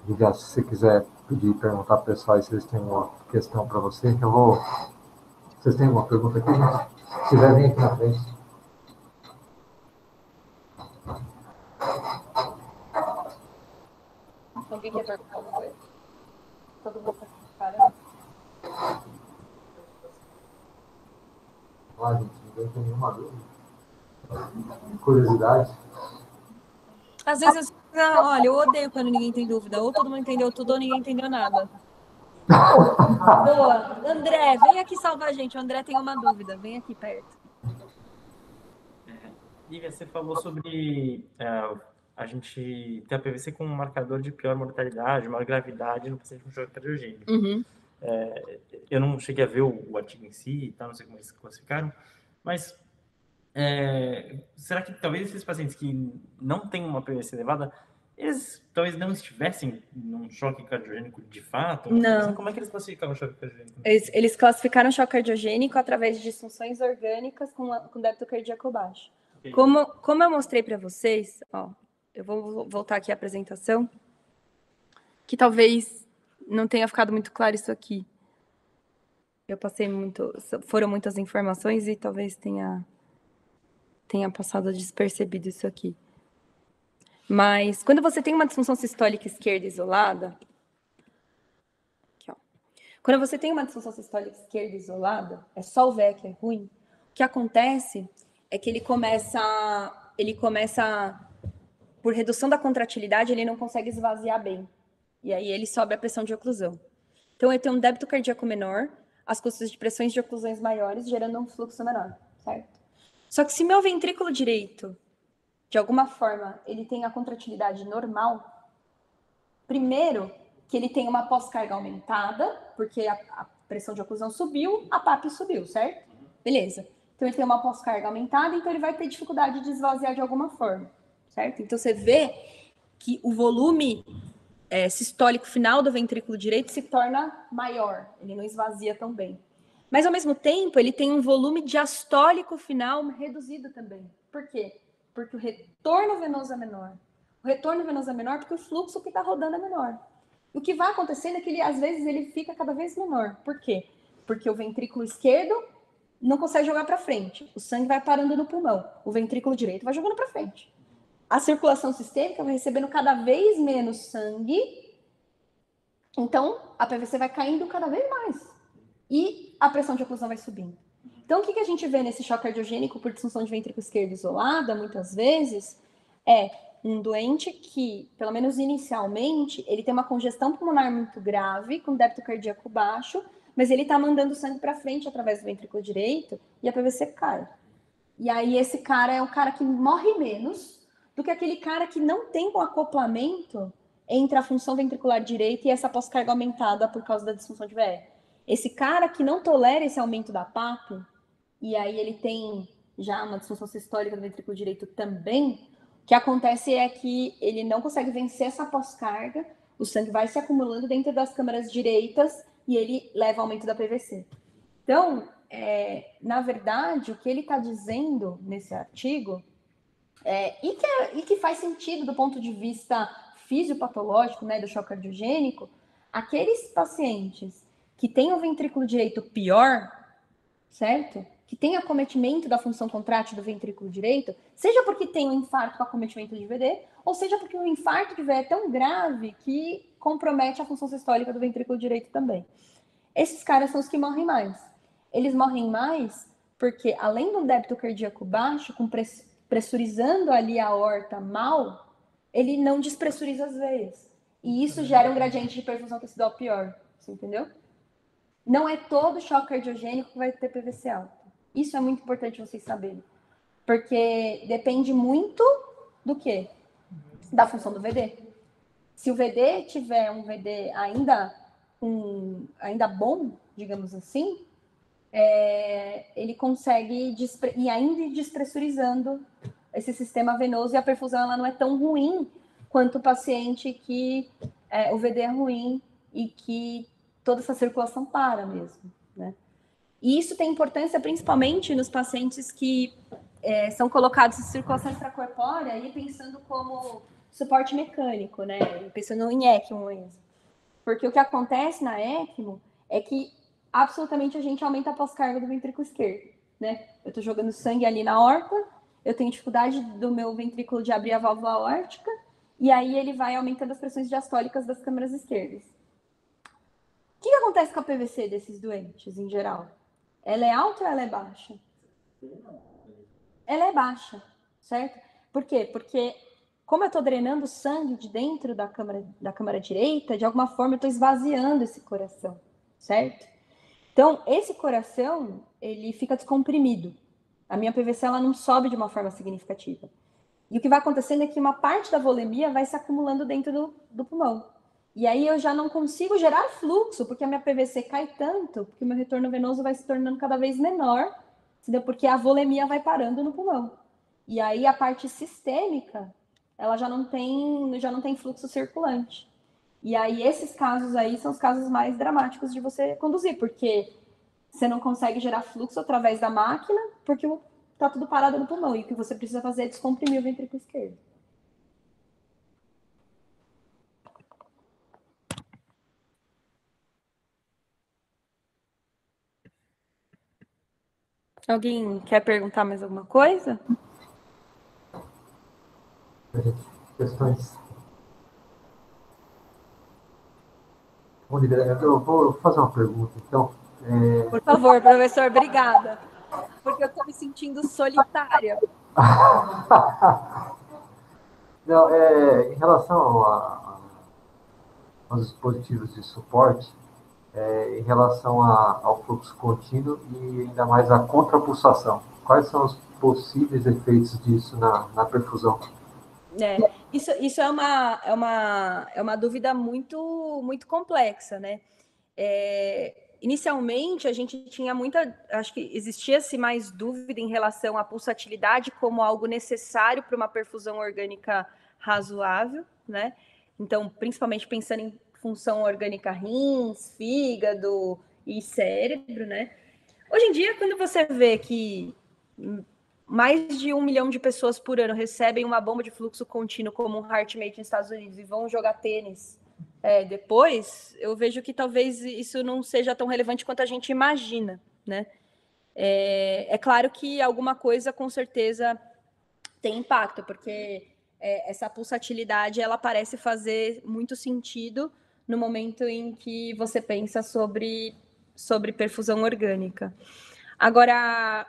Viviane, se você quiser pedir, perguntar para o pessoal se eles têm uma questão para você, eu vou. Vocês têm alguma pergunta aqui, gente? Se tiver, vem aqui na frente. Alguém quer perguntar alguma coisa? Todo mundo está preparado? Ah, gente, ninguém tem nenhuma dúvida. Curiosidade. Às vezes, olha, eu odeio quando ninguém tem dúvida. Ou todo mundo entendeu tudo ou ninguém entendeu nada. Boa. André, vem aqui salvar a gente. O André tem uma dúvida. Vem aqui perto. Lívia, você falou sobre a gente ter a PVC como um marcador de pior mortalidade, maior gravidade no paciente com choque cardiogênico. Uhum. Eu não cheguei a ver o artigo em si, tá? Não sei como eles classificaram, mas será que talvez esses pacientes que não têm uma PVC elevada, eles talvez não estivessem num choque cardiogênico de fato? Não. Como é que eles classificaram o choque cardiogênico? Eles classificaram o choque cardiogênico através de disfunções orgânicas com débito cardíaco baixo. Okay. Como eu mostrei para vocês, ó, eu vou voltar aqui à apresentação, que talvez não tenha ficado muito claro isso aqui. Eu passei foram muitas informações e talvez tenha passado despercebido isso aqui. Mas quando você tem uma disfunção sistólica esquerda isolada, aqui, ó. Quando você tem uma disfunção sistólica esquerda isolada, é só o VE que é ruim. O que acontece é que ele começa, por redução da contratilidade, ele não consegue esvaziar bem. E aí ele sobe a pressão de oclusão. Então, ele tem um débito cardíaco menor, as custas de pressões de oclusões maiores, gerando um fluxo menor, certo? Só que se meu ventrículo direito, de alguma forma, ele tem a contratilidade normal, primeiro, que ele tem uma pós-carga aumentada, porque a pressão de oclusão subiu, a PAP subiu, certo? Beleza. Então, ele tem uma pós-carga aumentada, então ele vai ter dificuldade de esvaziar de alguma forma, certo? Então, você vê que o volume sistólico final do ventrículo direito se torna maior, ele não esvazia tão bem. Mas, ao mesmo tempo, ele tem um volume diastólico final reduzido também. Por quê? Porque o retorno venoso é menor. O retorno venoso é menor porque o fluxo que está rodando é menor. O que vai acontecendo é que, às vezes, ele fica cada vez menor. Por quê? Porque o ventrículo esquerdo não consegue jogar para frente. O sangue vai parando no pulmão. O ventrículo direito vai jogando para frente. A circulação sistêmica vai recebendo cada vez menos sangue, então a PVC vai caindo cada vez mais e a pressão de oclusão vai subindo. Então, o que a gente vê nesse choque cardiogênico por disfunção de ventrículo esquerdo isolada, muitas vezes, é um doente que, pelo menos inicialmente, ele tem uma congestão pulmonar muito grave, com débito cardíaco baixo, mas ele está mandando sangue para frente através do ventrículo direito e a PVC cai. E aí esse cara é o cara que morre menos do que aquele cara que não tem um acoplamento entre a função ventricular direita e essa pós-carga aumentada por causa da disfunção de VE. Esse cara que não tolera esse aumento da PAP, e aí ele tem já uma disfunção sistólica do ventrículo direito também, o que acontece é que ele não consegue vencer essa pós-carga, o sangue vai se acumulando dentro das câmaras direitas e ele leva ao aumento da PVC. Então, na verdade, o que ele está dizendo nesse artigo, e que faz sentido do ponto de vista fisiopatológico, né, do choque cardiogênico, aqueles pacientes que têm o ventrículo direito pior, certo? Que tem acometimento da função contrátil do ventrículo direito, seja porque tem um infarto com acometimento de VD, ou seja porque o infarto de VD é tão grave que compromete a função sistólica do ventrículo direito também. Esses caras são os que morrem mais. Eles morrem mais porque, além do débito cardíaco baixo, pressurizando ali a aorta mal, ele não despressuriza as veias. E isso gera um gradiente de perfusão tecidual pior. Você entendeu? Não é todo choque cardiogênico que vai ter PVC alto. Isso é muito importante vocês saberem. Porque depende muito do quê? Da função do VD. Se o VD tiver um VD ainda bom, digamos assim, ele consegue e ainda despressurizando esse sistema venoso, e a perfusão ela não é tão ruim quanto o paciente que o VD é ruim e que toda essa circulação para mesmo, né? E isso tem importância principalmente nos pacientes que são colocados em circulação extracorpórea e pensando como suporte mecânico, né? Pensando em ECMO mesmo. Porque o que acontece na ECMO é que absolutamente a gente aumenta a pós-carga do ventrículo esquerdo, né? Eu estou jogando sangue ali na horta, eu tenho dificuldade do meu ventrículo de abrir a válvula aórtica, e aí ele vai aumentando as pressões diastólicas das câmaras esquerdas. O que acontece com a PVC desses doentes, em geral? Ela é alta ou ela é baixa? Ela é baixa, certo? Por quê? Porque como eu estou drenando sangue de dentro da câmara direita, de alguma forma eu estou esvaziando esse coração, certo? Então, esse coração, ele fica descomprimido. A minha PVC, ela não sobe de uma forma significativa. E o que vai acontecendo é que uma parte da volemia vai se acumulando dentro do pulmão. E aí eu já não consigo gerar fluxo, porque a minha PVC cai tanto, porque o meu retorno venoso vai se tornando cada vez menor, entendeu? Porque a volemia vai parando no pulmão. E aí a parte sistêmica, ela já não tem fluxo circulante. E aí esses casos aí são os casos mais dramáticos de você conduzir, porque você não consegue gerar fluxo através da máquina, porque tá tudo parado no pulmão. E o que você precisa fazer é descomprimir o ventrículo esquerdo. Alguém quer perguntar mais alguma coisa? Questões. Eu vou fazer uma pergunta, então. Por favor, professor, obrigada. Porque eu estou me sentindo solitária. Não, em relação aos dispositivos de suporte, em relação ao fluxo contínuo e ainda mais a contrapulsação, quais são os possíveis efeitos disso na perfusão? Isso é uma dúvida muito complexa, né? Inicialmente, a gente tinha acho que existia-se mais dúvida em relação à pulsatilidade como algo necessário para uma perfusão orgânica razoável, né? Então, principalmente pensando em função orgânica rins, fígado e cérebro, né? Hoje em dia, quando você vê que mais de 1 milhão de pessoas por ano recebem uma bomba de fluxo contínuo como um HeartMate nos Estados Unidos e vão jogar tênis depois, eu vejo que talvez isso não seja tão relevante quanto a gente imagina, né? É claro que alguma coisa com certeza tem impacto, porque essa pulsatilidade ela parece fazer muito sentido no momento em que você pensa sobre perfusão orgânica. Agora,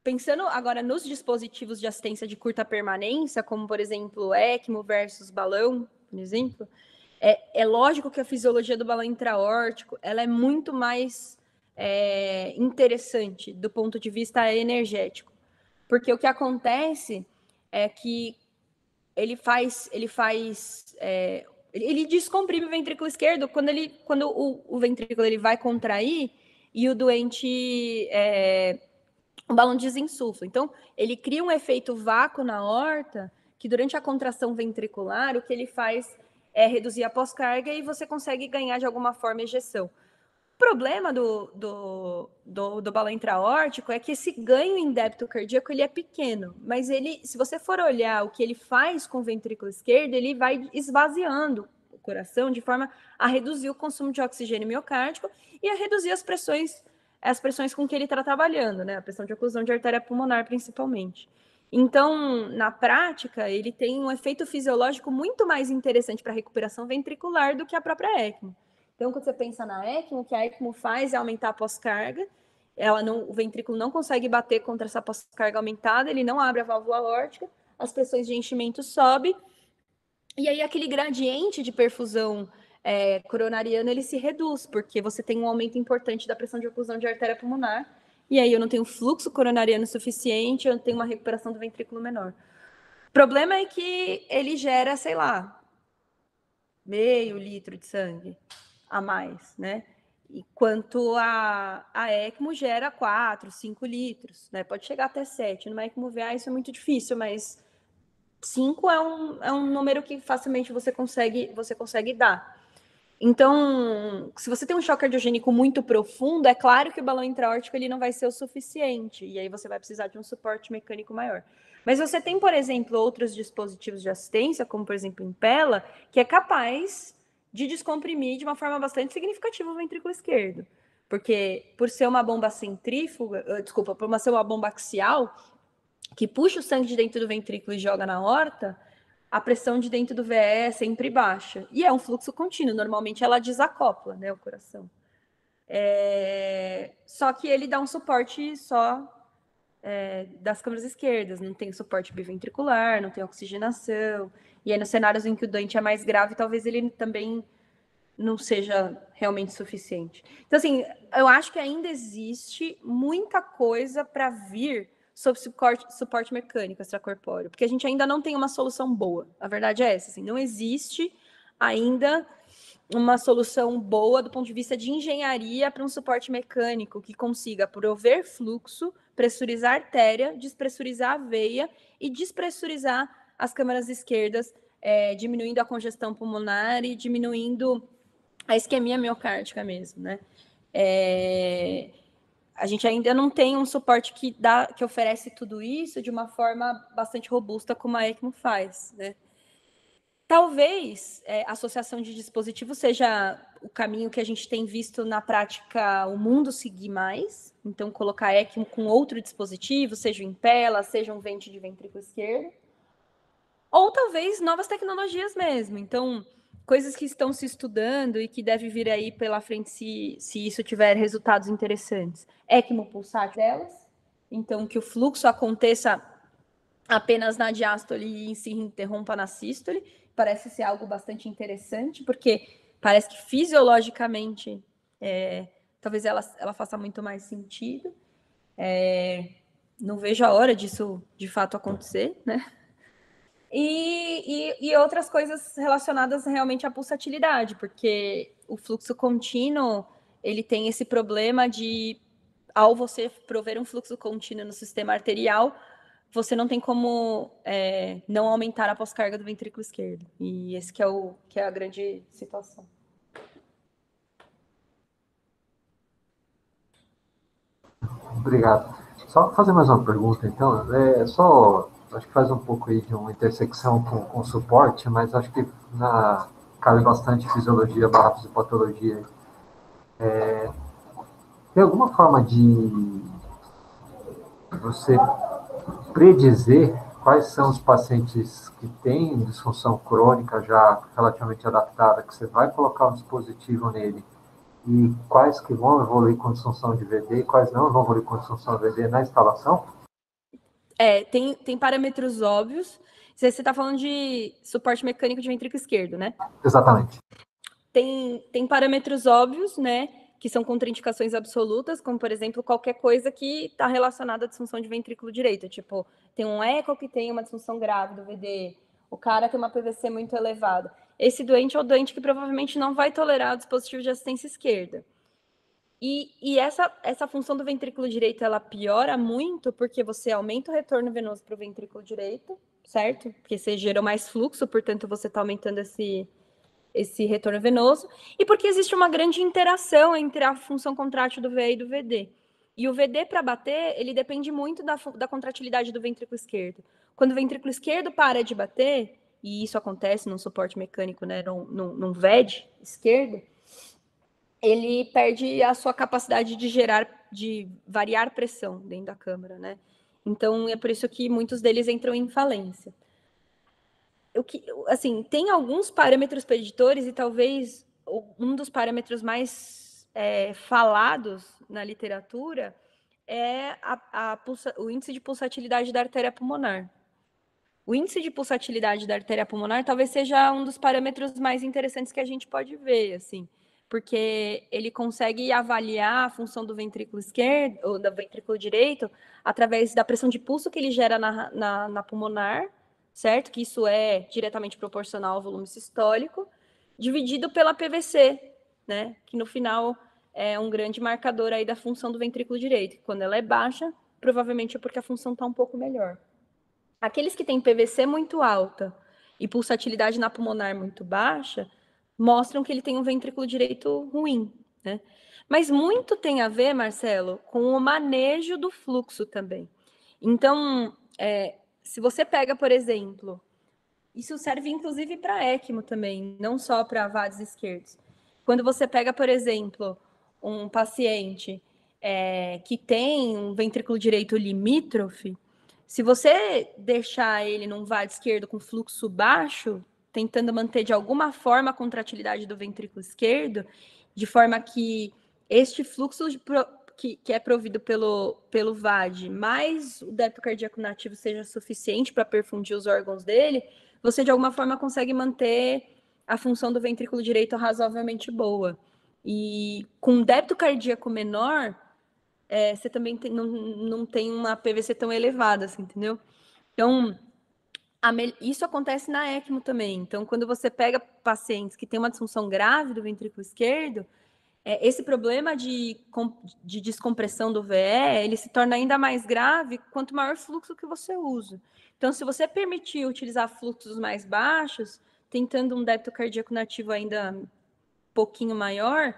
pensando agora nos dispositivos de assistência de curta permanência, como, por exemplo, ECMO versus balão, por exemplo, é lógico que a fisiologia do balão intraórtico ela é muito mais interessante do ponto de vista energético, porque o que acontece é que ele descomprime o ventrículo esquerdo quando o ventrículo ele vai contrair e o doente o balão desinsufla. Então, ele cria um efeito vácuo na horta, que durante a contração ventricular, o que ele faz é reduzir a pós-carga e você consegue ganhar de alguma forma ejeção. O problema do balão intraórtico é que esse ganho em débito cardíaco ele é pequeno, mas se você for olhar o que ele faz com o ventrículo esquerdo, ele vai esvaziando o coração de forma a reduzir o consumo de oxigênio miocárdico e a reduzir as pressões com que ele está trabalhando, né? A pressão de oclusão de artéria pulmonar, principalmente. Então, na prática, ele tem um efeito fisiológico muito mais interessante para a recuperação ventricular do que a própria ECMO. Então, quando você pensa na ECMO, o que a ECMO faz é aumentar a pós-carga, o ventrículo não consegue bater contra essa pós-carga aumentada, ele não abre a válvula aórtica, as pressões de enchimento sobem, e aí aquele gradiente de perfusão coronariana, ele se reduz, porque você tem um aumento importante da pressão de oclusão de artéria pulmonar, e aí eu não tenho fluxo coronariano suficiente, eu tenho uma recuperação do ventrículo menor. O problema é que ele gera, sei lá, meio litro de sangue a mais, né? Enquanto a ECMO gera 4, 5 litros, né? Pode chegar até 7. No ECMO VA isso é muito difícil, mas 5 é um número que facilmente você consegue dar. Então, se você tem um choque cardiogênico muito profundo, é claro que o balão intraórtico ele não vai ser o suficiente, e aí você vai precisar de um suporte mecânico maior. Mas você tem, por exemplo, outros dispositivos de assistência, como, por exemplo, o Impella, que é capaz de descomprimir de uma forma bastante significativa o ventrículo esquerdo. Porque, por ser uma bomba centrífuga, por ser uma bomba axial, que puxa o sangue de dentro do ventrículo e joga na aorta, a pressão de dentro do VE é sempre baixa. E é um fluxo contínuo, normalmente ela desacopla, né, o coração. Só que ele dá um suporte só das câmaras esquerdas, não tem suporte biventricular, não tem oxigenação. E aí, nos cenários em que o doente é mais grave, talvez ele também não seja realmente suficiente. Então, assim, eu acho que ainda existe muita coisa para vir sobre suporte mecânico extracorpóreo, porque a gente ainda não tem uma solução boa. A verdade é essa, assim, não existe ainda uma solução boa do ponto de vista de engenharia para um suporte mecânico que consiga prover fluxo, pressurizar a artéria, despressurizar a veia e despressurizar as câmaras esquerdas, diminuindo a congestão pulmonar e diminuindo a isquemia miocárdica mesmo, né? A gente ainda não tem um suporte que oferece tudo isso de uma forma bastante robusta como a ECMO faz, né? Talvez a associação de dispositivos seja o caminho que a gente tem visto na prática o mundo seguir mais. Então, colocar ECMO com outro dispositivo, seja o Impella, seja um vente de ventrículo esquerdo. Ou talvez novas tecnologias mesmo. Então, coisas que estão se estudando e que deve vir aí pela frente se isso tiver resultados interessantes. ECMO pulsátil delas. Então, que o fluxo aconteça apenas na diástole e se interrompa na sístole. Parece ser algo bastante interessante, porque parece que fisiologicamente talvez ela faça muito mais sentido. Não vejo a hora disso de fato acontecer, né? E outras coisas relacionadas realmente à pulsatilidade, porque o fluxo contínuo ele tem esse problema de, ao você prover um fluxo contínuo no sistema arterial, você não tem como não aumentar a pós-carga do ventrículo esquerdo. E esse que é a grande situação. Obrigado. Só fazer mais uma pergunta, então. Acho que faz um pouco aí de uma intersecção com suporte, mas acho que cabe bastante fisiologia barra fisiopatologia. Tem alguma forma de você predizer quais são os pacientes que têm disfunção crônica já relativamente adaptada, que você vai colocar um dispositivo nele, e quais que vão evoluir com disfunção de VD e quais não vão evoluir com disfunção de VD na instalação? Tem parâmetros óbvios. Você está falando de suporte mecânico de ventrículo esquerdo, né? Exatamente. Tem parâmetros óbvios, né? Que são contraindicações absolutas, como, por exemplo, qualquer coisa que está relacionada à disfunção de ventrículo direito. Tipo, tem um eco que tem uma disfunção grave do VD, o cara tem uma PVC muito elevada. Esse doente é o doente que provavelmente não vai tolerar o dispositivo de assistência esquerda. E essa função do ventrículo direito, ela piora muito porque você aumenta o retorno venoso para o ventrículo direito, certo? Porque você gerou mais fluxo, portanto, você está aumentando esse retorno venoso, e porque existe uma grande interação entre a função contrátil do VE e do VD. E o VD, para bater, ele depende muito da contratilidade do ventrículo esquerdo. Quando o ventrículo esquerdo para de bater, e isso acontece num suporte mecânico, né, num VED esquerdo, ele perde a sua capacidade de variar pressão dentro da câmara, né? Então, é por isso que muitos deles entram em falência. Assim, tem alguns parâmetros preditores e talvez um dos parâmetros mais falados na literatura é o índice de pulsatilidade da artéria pulmonar. O índice de pulsatilidade da artéria pulmonar talvez seja um dos parâmetros mais interessantes que a gente pode ver, assim, porque ele consegue avaliar a função do ventrículo esquerdo ou do ventrículo direito através da pressão de pulso que ele gera na pulmonar, certo? Que isso é diretamente proporcional ao volume sistólico, dividido pela PVC, né? Que no final é um grande marcador aí da função do ventrículo direito. Quando ela é baixa, provavelmente é porque a função está um pouco melhor. Aqueles que têm PVC muito alta e pulsatilidade na pulmonar muito baixa, mostram que ele tem um ventrículo direito ruim, né? Mas muito tem a ver, Marcelo, com o manejo do fluxo também. Então, se você pega, por exemplo, isso serve inclusive para ECMO também, não só para VADs esquerdos. Quando você pega, por exemplo, um paciente que tem um ventrículo direito limítrofe, se você deixar ele num VAD esquerdo com fluxo baixo, tentando manter de alguma forma a contratilidade do ventrículo esquerdo, de forma que este fluxo que é provido pelo VAD, mais o débito cardíaco nativo seja suficiente para perfundir os órgãos dele, você de alguma forma consegue manter a função do ventrículo direito razoavelmente boa. E com débito cardíaco menor, você também não tem uma PVC tão elevada, assim, entendeu? Então, isso acontece na ECMO também. Então, quando você pega pacientes que têm uma disfunção grave do ventrículo esquerdo, esse problema de descompressão do VE, ele se torna ainda mais grave quanto maior fluxo que você usa. Então, se você permitir utilizar fluxos mais baixos, tentando um débito cardíaco nativo ainda um pouquinho maior,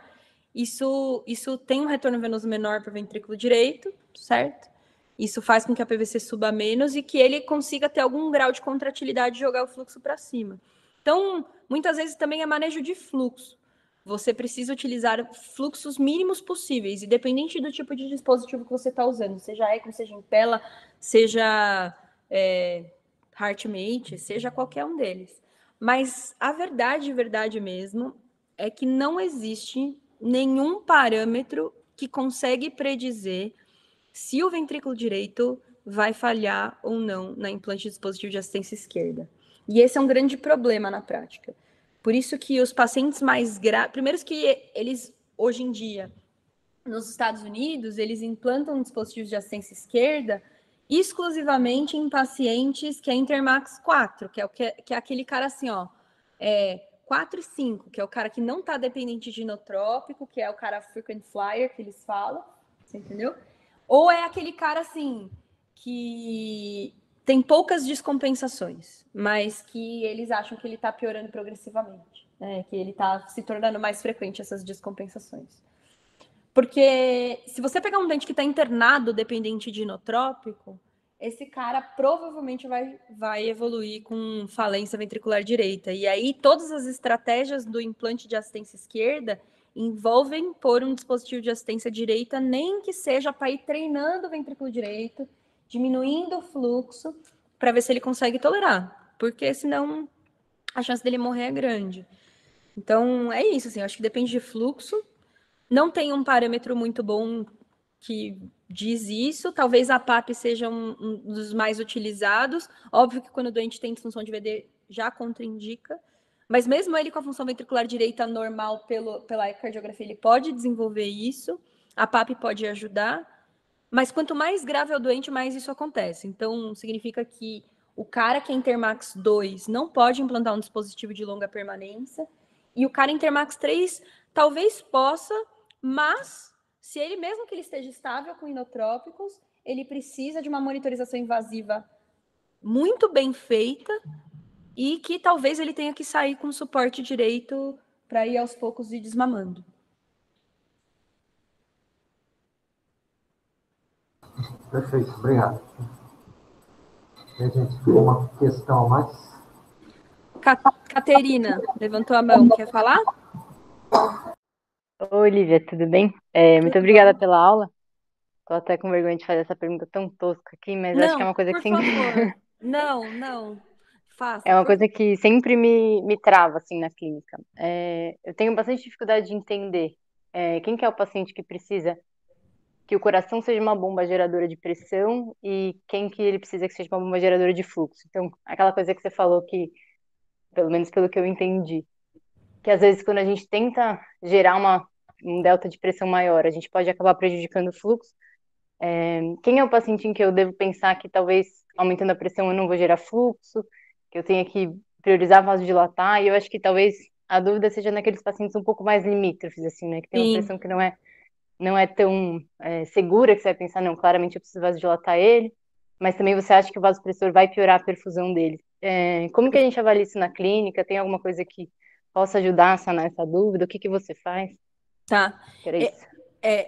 isso tem um retorno venoso menor para o ventrículo direito, certo? Isso faz com que a PVC suba menos e que ele consiga ter algum grau de contratilidade e jogar o fluxo para cima. Então, muitas vezes também é manejo de fluxo. Você precisa utilizar fluxos mínimos possíveis, independente do tipo de dispositivo que você está usando, seja ECMO, seja Impella, seja HeartMate, seja qualquer um deles. Mas a verdade mesmo, é que não existe nenhum parâmetro que consegue predizer se o ventrículo direito vai falhar ou não na implante de dispositivo de assistência esquerda. E esse é um grande problema na prática. Por isso que os pacientes mais graves... Primeiro que eles, hoje em dia, nos Estados Unidos, eles implantam dispositivos de assistência esquerda exclusivamente em pacientes que é Intermax 4, que é aquele cara assim, ó, 4 e 5, que é o cara que não está dependente de inotrópico, que é o cara frequent flyer, que eles falam, você entendeu? Ou é aquele cara assim, que tem poucas descompensações, mas que eles acham que ele está piorando progressivamente, né? Que ele está se tornando mais frequente essas descompensações. Porque se você pegar um doente que está internado dependente de inotrópico, esse cara provavelmente vai evoluir com falência ventricular direita. E aí todas as estratégias do implante de assistência esquerda envolvem pôr um dispositivo de assistência direita, nem que seja para ir treinando o ventrículo direito, diminuindo o fluxo, para ver se ele consegue tolerar. Porque senão a chance dele morrer é grande. Então é isso, assim, eu acho que depende de fluxo. Não tem um parâmetro muito bom que diz isso. Talvez a PAP seja um dos mais utilizados. Óbvio que quando o doente tem disfunção de VD, já contraindica. Mas mesmo ele com a função ventricular direita normal pela ecocardiografia, ele pode desenvolver isso. A PAP pode ajudar. Mas quanto mais grave é o doente, mais isso acontece. Então, significa que o cara que é Intermax 2 não pode implantar um dispositivo de longa permanência. E o cara Intermax 3 talvez possa, mas se ele, mesmo que ele esteja estável com inotrópicos, ele precisa de uma monitorização invasiva muito bem feita e que talvez ele tenha que sair com suporte direito para ir aos poucos e desmamando. Perfeito, obrigado. E a gente tem uma questão a mais? Caterina, levantou a mão, quer falar? Oi, Olivia, tudo bem? Muito obrigada pela aula. Tô até com vergonha de fazer essa pergunta tão tosca aqui, mas acho que é Não, uma coisa por que sempre favor. Não. Faça. é uma coisa que sempre me trava assim na clínica. Eu tenho bastante dificuldade de entender quem que é o paciente que precisa que o coração seja uma bomba geradora de pressão e quem que ele precisa que seja uma bomba geradora de fluxo. Então, aquela coisa que você falou que, pelo menos pelo que eu entendi, que às vezes quando a gente tenta gerar um delta de pressão maior, a gente pode acabar prejudicando o fluxo. Quem é o paciente em que eu devo pensar que talvez aumentando a pressão eu não vou gerar fluxo, que eu tenha que priorizar vasodilatar, e eu acho que talvez a dúvida seja naqueles pacientes um pouco mais limítrofes, assim, né, que tem uma Sim. pressão que não é tão segura, que você vai pensar, não, claramente eu preciso vasodilatar ele, mas também você acha que o vasopressor vai piorar a perfusão dele. Como que a gente avalia isso na clínica? Tem alguma coisa que possa ajudar a sanar essa dúvida? O que que você faz? Tá. Que era isso.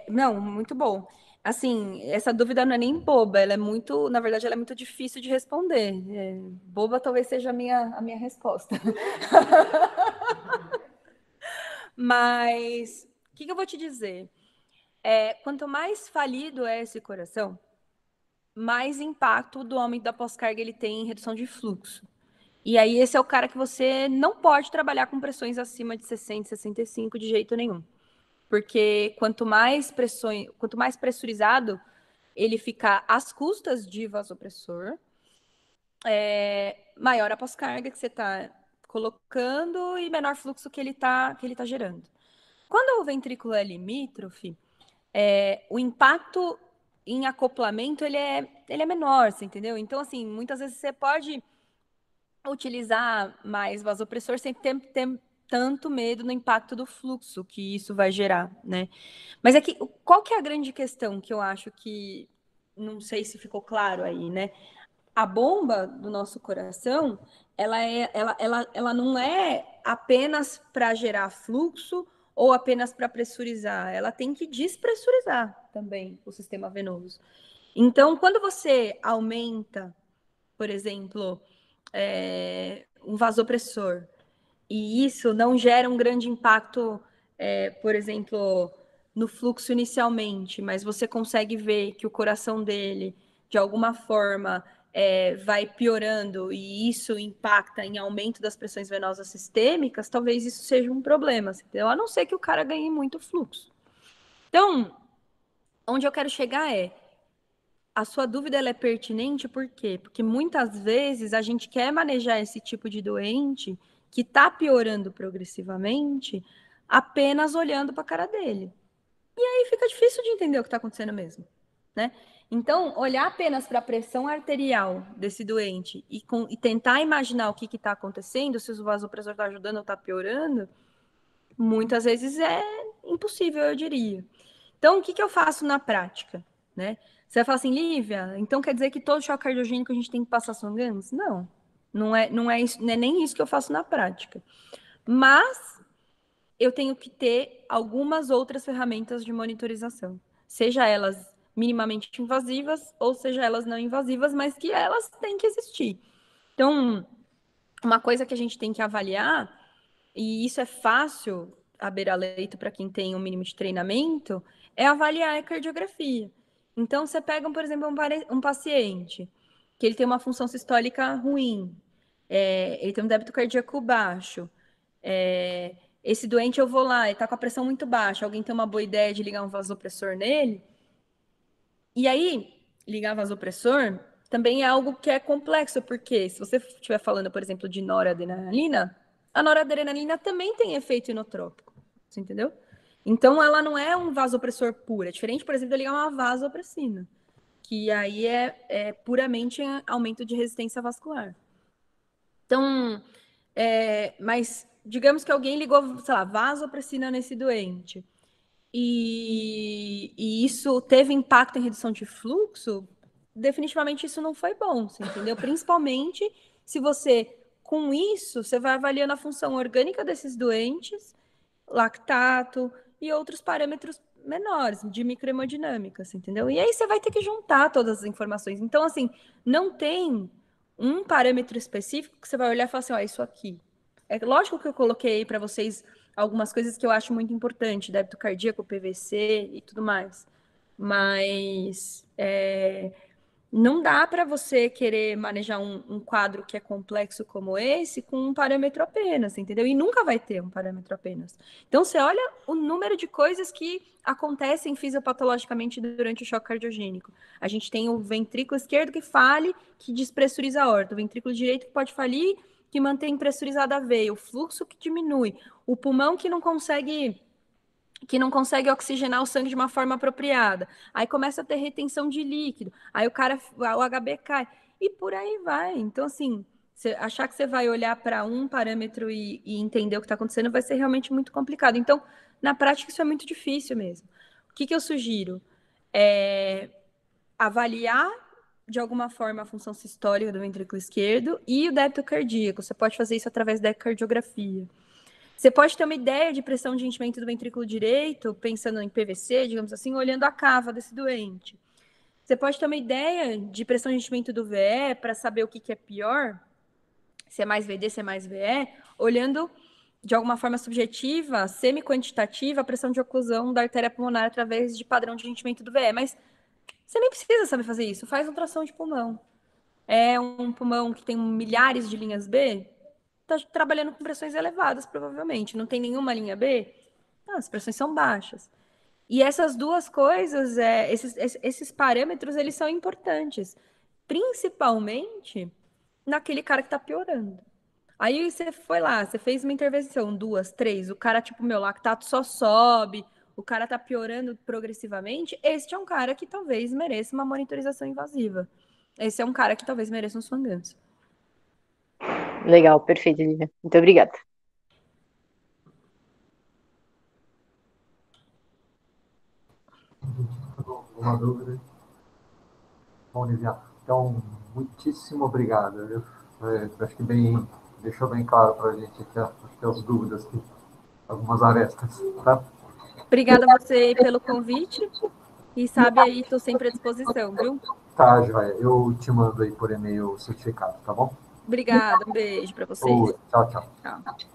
Não, muito bom. Assim, essa dúvida não é nem boba, ela é muito, na verdade, ela é muito difícil de responder. Boba talvez seja a minha resposta. Mas o que eu vou te dizer? Quanto mais falido é esse coração, mais impacto do aumento da pós-carga ele tem em redução de fluxo. E aí esse é o cara que você não pode trabalhar com pressões acima de 60, 65 de jeito nenhum. Porque quanto mais pressurizado ele ficar às custas de vasopressor, maior a pós-carga que você está colocando e menor fluxo que ele tá gerando. Quando o ventrículo é limítrofe, o impacto em acoplamento ele é menor, você entendeu? Então, assim, muitas vezes você pode utilizar mais vasopressor sem ter tanto medo no impacto do fluxo que isso vai gerar, né? Mas qual que é a grande questão que eu acho que, não sei se ficou claro aí, né? A bomba do nosso coração, ela não é apenas para gerar fluxo ou apenas para pressurizar, ela tem que despressurizar também o sistema venoso. Então, quando você aumenta, por exemplo, um vasopressor, e isso não gera um grande impacto, por exemplo, no fluxo inicialmente, mas você consegue ver que o coração dele, de alguma forma, vai piorando e isso impacta em aumento das pressões venosas sistêmicas, talvez isso seja um problema, entendeu? A não ser que o cara ganhe muito fluxo. Então, onde eu quero chegar a sua dúvida ela é pertinente por quê? Porque muitas vezes a gente quer manejar esse tipo de doente que está piorando progressivamente apenas olhando para a cara dele. E aí fica difícil de entender o que está acontecendo mesmo, né? Então, olhar apenas para a pressão arterial desse doente e tentar imaginar o que está acontecendo, se o vasopressor está ajudando ou está piorando, muitas vezes é impossível, eu diria. Então, o que eu faço na prática, né? Você vai falar assim, Lívia, então quer dizer que todo choque cardiogênico a gente tem que passar Swan-Ganz? Não, não é isso, não é nem isso que eu faço na prática. Mas eu tenho que ter algumas outras ferramentas de monitorização, seja elas minimamente invasivas ou seja elas não invasivas, mas que elas têm que existir. Então, uma coisa que a gente tem que avaliar, e isso é fácil a beira-leito para quem tem um mínimo de treinamento, é avaliar a cardiografia. Então, você pega, por exemplo, um paciente que ele tem uma função sistólica ruim, ele tem um débito cardíaco baixo, esse doente eu vou lá, ele está com a pressão muito baixa, alguém tem uma boa ideia de ligar um vasopressor nele, e aí, ligar vasopressor também é algo que é complexo, porque se você estiver falando, por exemplo, de noradrenalina, a noradrenalina também tem efeito inotrópico, você entendeu? Então, ela não é um vasopressor puro. É diferente, por exemplo, de ligar uma vasopressina, que aí é puramente aumento de resistência vascular. Então, mas digamos que alguém ligou, sei lá, vasopressina nesse doente e isso teve impacto em redução de fluxo, definitivamente isso não foi bom, você entendeu? Principalmente se você, com isso, você vai avaliando a função orgânica desses doentes, lactato e outros parâmetros menores de microhemodinâmica, você entendeu? E aí você vai ter que juntar todas as informações. Então, assim, não tem um parâmetro específico que você vai olhar e falar assim, ó, isso aqui. É lógico que eu coloquei aí para vocês algumas coisas que eu acho muito importante, débito cardíaco, PVC e tudo mais. Mas não dá para você querer manejar um quadro que é complexo como esse com um parâmetro apenas, entendeu? E nunca vai ter um parâmetro apenas. Então, você olha o número de coisas que acontecem fisiopatologicamente durante o choque cardiogênico. A gente tem o ventrículo esquerdo que fale, que despressuriza a aorta, o ventrículo direito que pode falir, que mantém pressurizada a veia, o fluxo que diminui, o pulmão que não consegue oxigenar o sangue de uma forma apropriada. Aí começa a ter retenção de líquido. Aí o HB cai. E por aí vai. Então, assim, você achar que você vai olhar para um parâmetro e entender o que está acontecendo vai ser realmente muito complicado. Então, na prática, isso é muito difícil mesmo. O que eu sugiro? Avaliar de alguma forma a função sistólica do ventrículo esquerdo e o débito cardíaco. Você pode fazer isso através da ecocardiografia. Você pode ter uma ideia de pressão de enchimento do ventrículo direito, pensando em PVC, digamos assim, olhando a cava desse doente. Você pode ter uma ideia de pressão de enchimento do VE para saber o que é pior, se é mais VD, se é mais VE, olhando de alguma forma subjetiva, semi-quantitativa, a pressão de oclusão da artéria pulmonar através de padrão de enchimento do VE. Mas você nem precisa saber fazer isso, faz ultrassom de pulmão. É um pulmão que tem milhares de linhas B, está trabalhando com pressões elevadas, provavelmente. Não tem nenhuma linha B? Não, as pressões são baixas. E essas duas coisas, esses parâmetros, eles são importantes, principalmente naquele cara que está piorando. Aí você foi lá, você fez uma intervenção, 2, 3, o cara, tipo, meu lactato só sobe, o cara tá piorando progressivamente, este é um cara que talvez mereça uma monitorização invasiva. Esse é um cara que talvez mereça um Swan-Ganz. Legal, perfeito, Lívia. Muito obrigada. Alguma dúvida? Bom, Lívia, então, muitíssimo obrigado. Viu? Acho que deixou bem claro para a gente aqui as dúvidas, aqui, algumas arestas, tá? Obrigada a você aí pelo convite. E sabe aí, estou sempre à disposição, viu? Tá, joia. Eu te mando aí por e-mail o certificado, tá bom? Obrigada, um beijo para vocês. Tchau, tchau. Tchau.